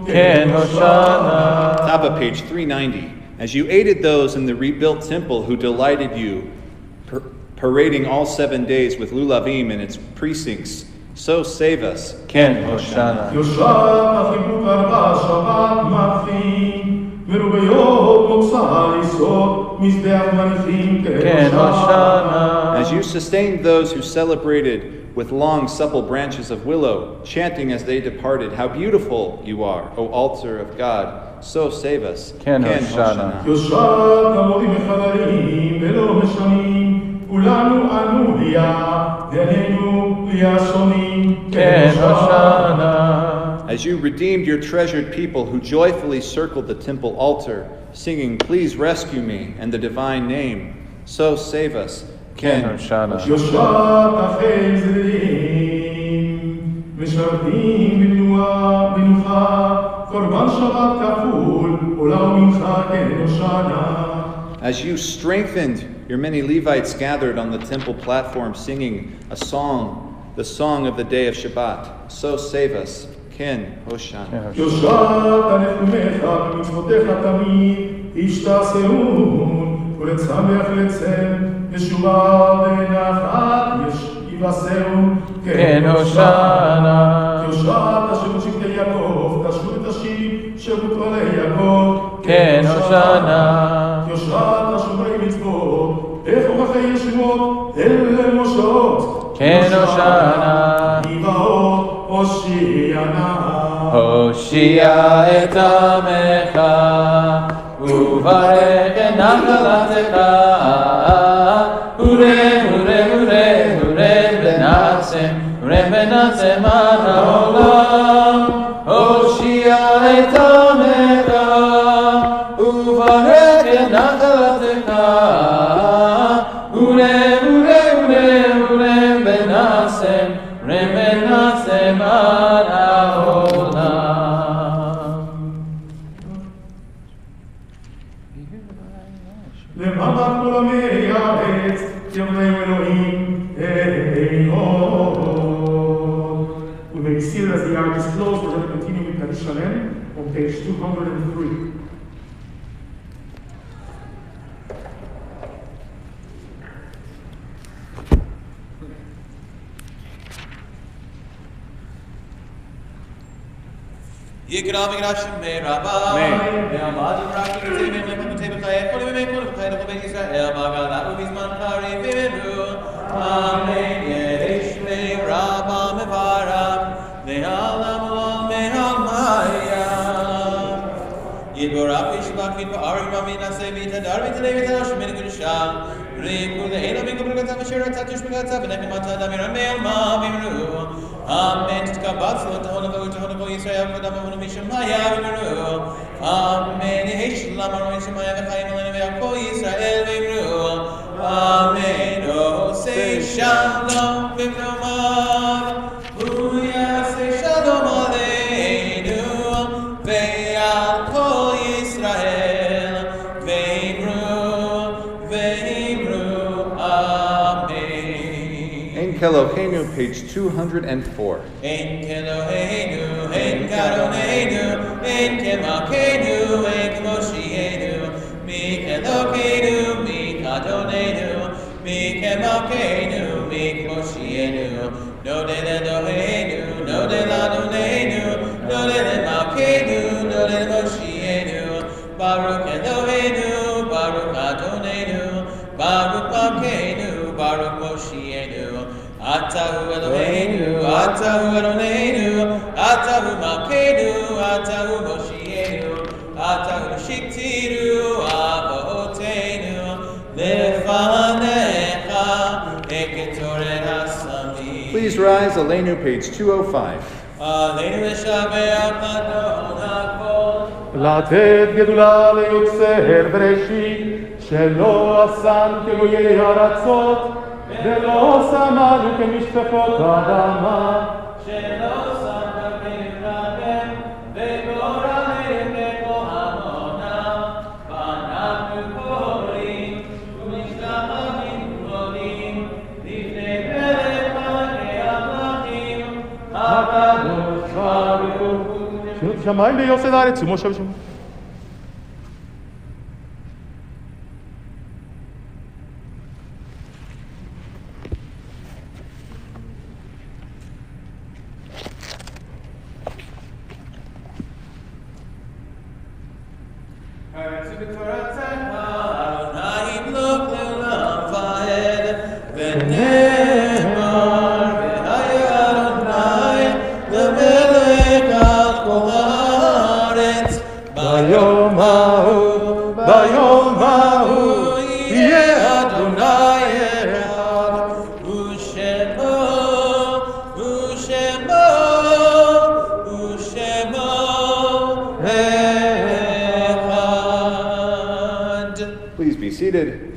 Ken Hoshana. Top of page 390. as you aided those in the rebuilt temple who delighted you, parading all 7 days with Lulavim in its precincts, so save us. Ken Hoshana. Ken Hoshana. As you sustained those who celebrated with long supple branches of willow, chanting as they departed, how beautiful you are, O altar of God, so save us. Ken Hoshana. Ken Hoshana. As you redeemed your treasured people who joyfully circled the temple altar, singing, Please rescue me, and the divine name, so save us. Ken Hoshana. As you strengthened your many Levites gathered on the temple platform singing a song, the song of the day of Shabbat, so save us. Ken Hoshana. Ken Hoshana. Ken Hoshana. Ken Hoshana. Hoshia et amecha, uvarech et nachalatecha, hure, hure, hure, hure, benasem, hure, benasem ad haolam. Hoshia et amecha, uvarech et nachalatecha, hure, hure, hure, hure, benasem, hure, benasem ad haolam. למען כל עמי הארץ, יבואו אלוהים, We may see that as the ark is closed, we're going to continue with Kaddish Shalem on page 203. Yikra migrashim me rabba. Ve'amadu rakim tzevim lepamutei b'chayet kolim v'mei b'chayet l'chobet Yisrael b'agalat u'bizman karim v'meru. Amen. Yesh me rabba mevaram ve'alam olam me'almaya. Yidborach v'yishbach v'yidba'arim v'aminaseh v'yitadar v'yitalei v'yitalash v'meni kudusha. Riku le'ela v'yikobrekatav v'sher atzatush b'katav v'nekimata d'amiram me'alma v'imru. Amen. Tkabat lo tahona v'utahona vo Yisrael v'dam v'nu mishemaya v'imru. Amen. Yesh lamar mishemaya v'chayim alenu v'yakol Yisrael v'imru. Amen. Oh, say shalom v'v'nomad. Booyah, say shalom aleinu. Ve'al kol Yisrael v'imru. V'imru. Amen. Ein Kelohenu, page 204. Ein Kelohenu, Ein Karonenu, Ein Kemakenu, Ein Kemoshienu, Mi Kelokenu, Mi Kadonenu, Mi Kemakenu, Mi Kemoshienu, No de Elohenu, No de Ladonenu, No de Makenu, No de Moshienu, Baruch Elohenu, Baruch Adonenu, Baruch Makenu, Baruch Moshienu, Atahu Eloheinu, Atahu Eloheinu, Atahu Malkeinu, Atahu Moshienu, Atahu Shiktiru, Avoteinu, Lefanecha, Eketoret Hasamim. Please rise, Aleinu, page 205. Aleinu Leshabeach Adon HaKol. לתת גדולה ליוצר בראשית, שלא עשן כגויי ארצות, ולא שמנו כמשפחות האדמה. שלא שם כמפלגם, וגורלם ככהמונם, ואנחנו קוראים ומשתחווים גדולים, לפני מלך מלכי המלכים, הקדוש ברוך הוא. שמיים ויוסד הארץ, ומו שב שמיים. seated.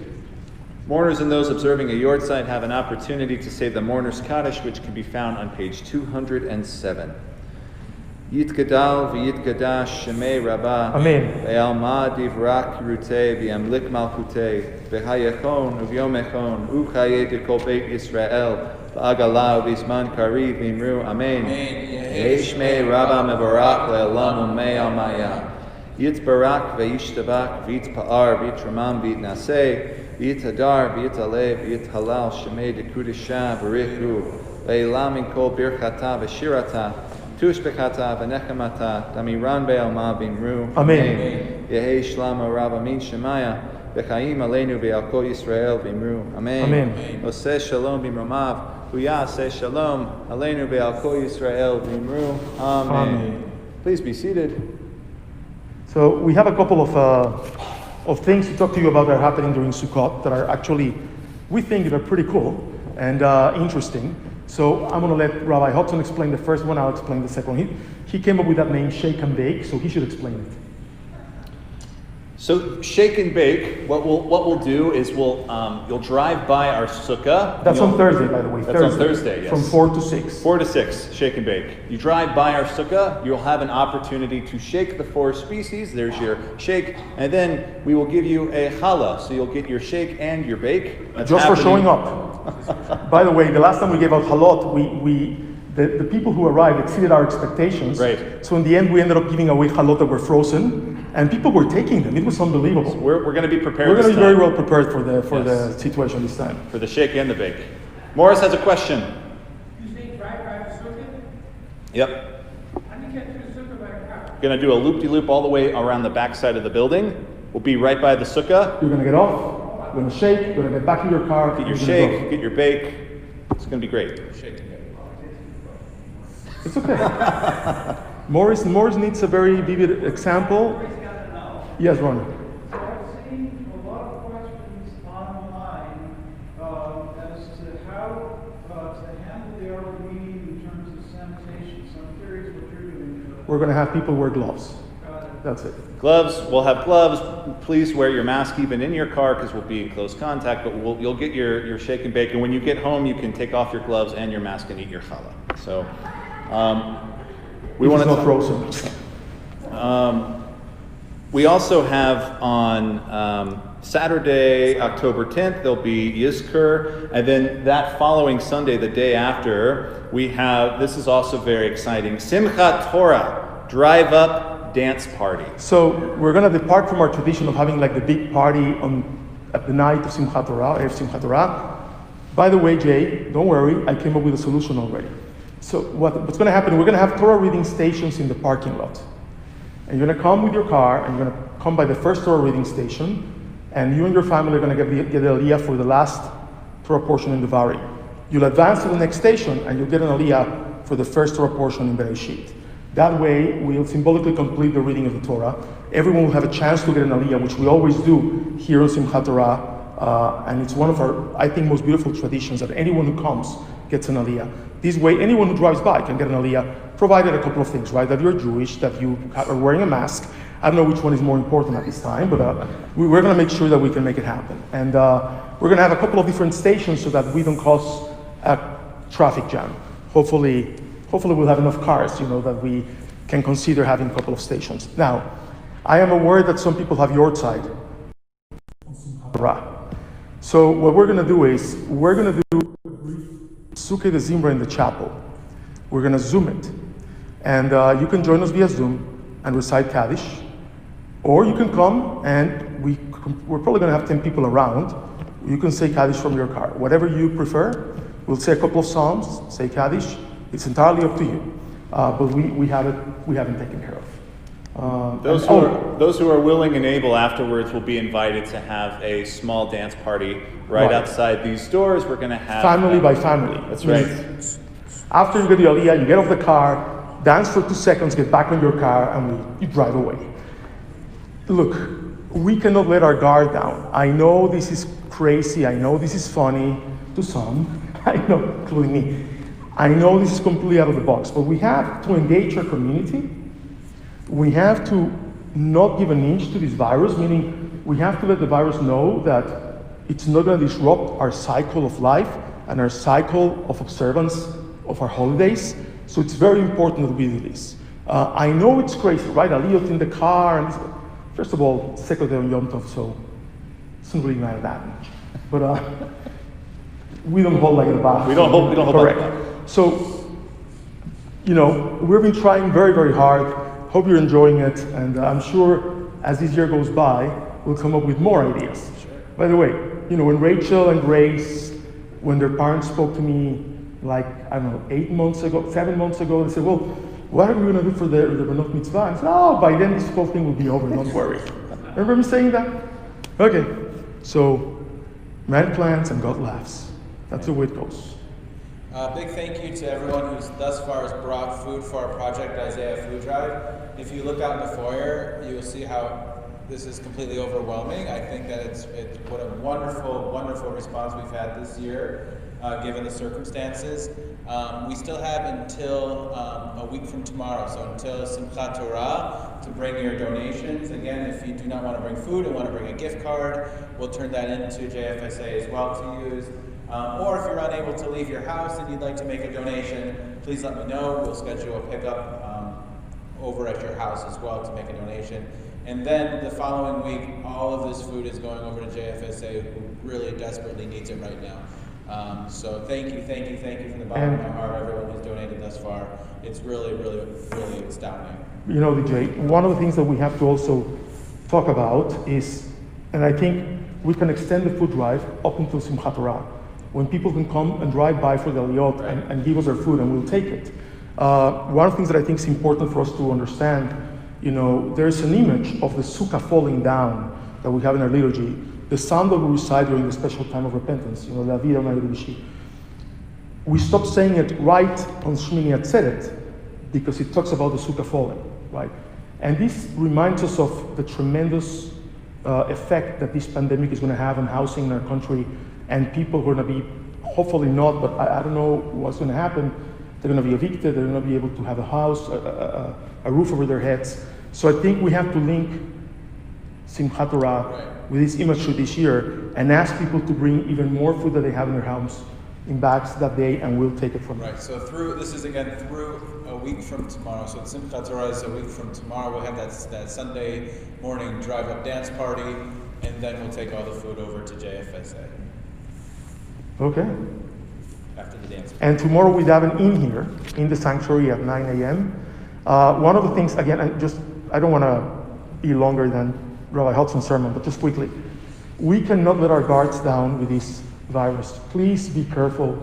Mourners and those observing a yortzeit have an opportunity to say the Mourner's Kaddish, which can be found on page 207. Yitgadal v'yitgadash shemei Rabbah. Amen. Ve'alma divrak rutei v'yamlik malchutei. V'hayachon uvyomechon uchaye dekol beit Yisrael. V'agala v'izman kariv v'imru. Amen. Yeshmei Rabbah mevarak le'olam umei almaya. Yitbarak ve'yishtabak v'yitpa'ar v'yitramam v'yitnaseh. V'yitadar v'yitalev v'yithalal shemei dekudisha v'richu. Ve'elam min kol birchata v'shirata. Tushbekata v'nechamata, damiran be'alma v'imru. Amen. Yehi shlama rav amin shemaya, v'chaim aleinu ve'al kol Yisrael v'imru. Amen. Amen. Oseh shalom v'imromav, uyaseh shalom aleinu ve'al kol Yisrael v'imru. Amen. Please be seated. So we have a couple of things to talk to you about that are happening during Sukkot that are actually, we think, that are pretty cool and interesting. So I'm going to let Rabbi Hudson explain the first one. I'll explain the second one. He came up with that name, Shake and Bake, so he should explain it. So shake and bake. What we'll do is you'll drive by our sukkah. That's on Thursday, by the way. That's on Thursday, yes. From 4 to 6. 4 to 6, shake and bake. You drive by our sukkah, you'll have an opportunity to shake the 4 species. There's your shake, and then we will give you a challah. So you'll get your shake and your bake. That's just happening. For showing up. By the way, the last time we gave out halot, the people who arrived exceeded our expectations. Right. So in the end, we ended up giving away halot that were frozen. And people were taking them. It was unbelievable. So we're going to be prepared. We're going to be this time. very well prepared for the situation this time. For the shake and the bake. Morris has a question. You say drive by the sukkah? Yep. How do you get to the sukkah by car? Going to do a loop-de-loop all the way around the back side of the building. We'll be right by the sukkah. You're going to get off. You're going to shake. You're going to get back in your car. Get your shake. Get your bake. It's going to be great. It's okay. Morris needs a very vivid example. Yes, Ron. So I've seen a lot of questions online as to how to handle the Armenian in terms of sanitation. So I'm curious what you're doing. We're going to have people wear gloves. That's it. Gloves, we'll have gloves. Please wear your mask even in your car because we'll be in close contact, but you'll get your shake and bake. And when you get home, you can take off your gloves and your mask and eat your challah. So we want to not frozen. We also have on Saturday, October 10th, there'll be Yizkur, and then that following Sunday, the day after, we have, this is also very exciting, Simchat Torah, drive-up dance party. So we're going to depart from our tradition of having like the big party at the night of Simchat Torah, Erev Simchat Torah. By the way, Jay, don't worry, I came up with a solution already. So what's going to happen, we're going to have Torah reading stations in the parking lot. And you're going to come with your car, and you're going to come by the first Torah reading station, and you and your family are going to get the aliyah for the last Torah portion in the Vari. You'll advance to the next station, and you'll get an aliyah for the first Torah portion in Bereshit. That way, we'll symbolically complete the reading of the Torah. Everyone will have a chance to get an aliyah, which we always do here on Simchat Torah, and it's one of our, I think, most beautiful traditions that anyone who comes gets an aliyah. This way, anyone who drives by can get an aliyah, provided a couple of things, right? That you're Jewish, that you are wearing a mask. I don't know which one is more important at this time, but we're going to make sure that we can make it happen. And we're going to have a couple of different stations so that we don't cause a traffic jam. Hopefully we'll have enough cars, that we can consider having a couple of stations. Now, I am aware that some people have yortzeit. So what we're going to do is, we're going to do Sukkah de Zimra in the chapel. We're going to Zoom it. And you can join us via Zoom and recite Kaddish. Or you can come and we're probably going to have 10 people around. You can say Kaddish from your car. Whatever you prefer. We'll say a couple of Psalms, say Kaddish. It's entirely up to you. But we haven't taken care of. Those who are willing and able afterwards will be invited to have a small dance party right outside these doors. We're going to have family by family. That's right. After you get the aliyah, you get off the car, dance for 2 seconds, get back on your car, and you drive away. Look, we cannot let our guard down. I know this is crazy. I know this is funny to some. I know, including me. I know this is completely out of the box, but we have to engage our community. We have to not give an inch to this virus, meaning we have to let the virus know that it's not going to disrupt our cycle of life and our cycle of observance of our holidays. So it's very important that we do this. I know it's crazy, right? Aliyot in the car. And first of all, second day on Yom Tov, so it's not really matter that much. But we don't hold like the bath. We don't hold correct. Like So, you know, we've been trying very, very hard. Hope you're enjoying it, and I'm sure as this year goes by, we'll come up with more ideas. Sure. By the way, you know, when Rachel and Grace, when their parents spoke to me, like, I don't know, 7 months ago, they said, well, what are we going to do for the Benot Mitzvah? I said, oh, by then this whole thing will be over, don't worry. Remember me saying that? Okay, so man plans and God laughs. That's the way it goes. Big thank you to everyone who's thus far has brought food for our Project Isaiah food drive. If you look out in the foyer, you will see how this is completely overwhelming. I think that it's what a wonderful, wonderful response we've had this year, given the circumstances. We still have until a week from tomorrow, so until Simchat Torah, to bring your donations. Again, if you do not want to bring food and want to bring a gift card, we'll turn that into JFSA as well to use. Or if you're unable to leave your house and you'd like to make a donation, please let me know. We'll schedule a pickup over at your house as well to make a donation. And then the following week, all of this food is going over to JFSA, who really desperately needs it right now. So thank you from the bottom of my heart, everyone who's donated thus far. It's really, really, really astounding. You know, DJ, one of the things that we have to also talk about is, and I think we can extend the food drive up until Simchat Torah, when people can come and drive by for the Aliyot and give us their food, and we'll take it. One of the things that I think is important for us to understand, you know, there's an image of the sukkah falling down that we have in our liturgy, the psalm that we recite during the special time of repentance, you know, the Avida Ma'aribishi. We stopped saying it right on Shmini Atzeret because it talks about the sukkah falling, right? And this reminds us of the tremendous effect that this pandemic is going to have on housing in our country, and people who are going to be, hopefully not, but I don't know what's going to happen. They're going to be evicted, they're going to be able to have a house, a roof over their heads. So I think we have to link Simchat Torah with this image for this year and ask people to bring even more food that they have in their house in bags that day, and we'll take it from there. Right, so this is again through a week from tomorrow. So Simchat Torah is a week from tomorrow. We'll have that Sunday morning drive-up dance party, and then we'll take all the food over to JFSA. Okay. After the dance. And tomorrow we daven in here, in the sanctuary at 9 a.m. One of the things, again, I don't want to be longer than Rabbi Hudson's sermon, but just quickly. We cannot let our guards down with this virus. Please be careful.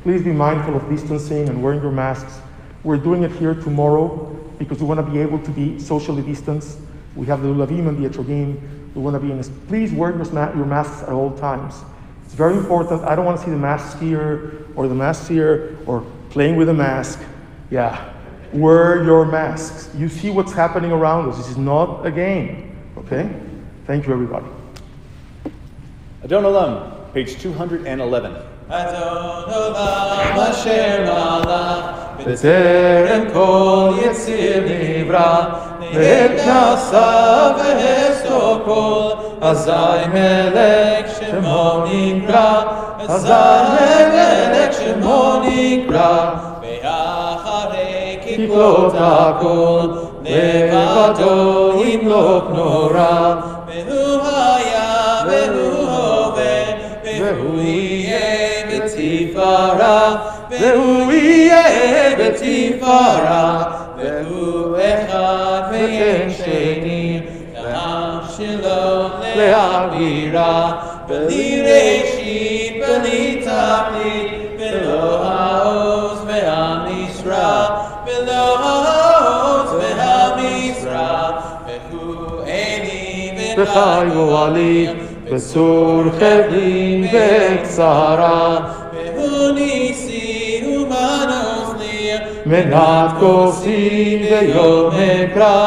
Please be mindful of distancing and wearing your masks. We're doing it here tomorrow because we want to be able to be socially distanced. We have the Lulavim and the Etrogim. We want to be in this. Please wear your masks at all times. It's very important. I don't want to see the masks here or the masks here or playing with a mask. Yeah, wear your masks. You see what's happening around us. This is not a game, okay? Thank you, everybody. Adon Olam, page 211. Adon Olam Asher Malach B'terem Kol Yitzir Nivra V'et Nasa V'hesto Kol Azai Melech Shemo Nikra Azai Melech Shemo Nikra Ve'acharei Kiklot HaKol Levado Yimlok Nora Ve'hu Haya Ve'hu Hoveh Ve'hu Yeh B'tifara Ve'hu Yeh B'tifara Ve'hu Echad Ve'en Sheni L'am Shelo Le'avira B'li Reshit B'li Tachlit V'lo Ha'oz Ve'amisra V'lo Ha'oz Ve'amisra Ve'hu Eli V'chai Go'alim B'sur Chevlim V'ksara Ve'hu Nisi Umanos Li Menat Kosi Ve'yom Ekra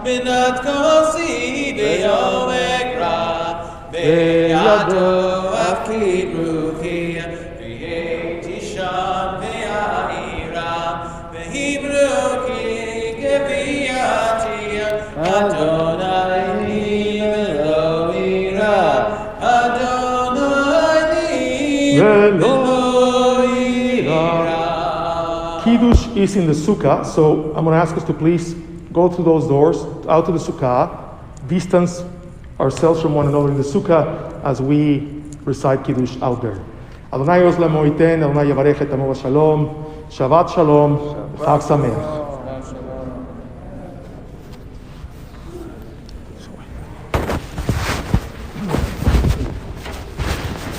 Menat Kosi Ve'yom Ekra Ve'yado Afkid Ruchi Ve'yeh Tisham Ve'ya'ira Ve'hibruki Gevi'ati Adonai Elohim ולא יירא. Kiddush is in the sukkah, so I'm going to ask us to please go through those doors, out to the sukkah, distance ourselves from one another in the sukkah as we recite Kiddush out there. Adonai Oz Lamo Iten, Adonai Yavarech et Amo Shalom, Shabbat Shalom, Chag Sameach.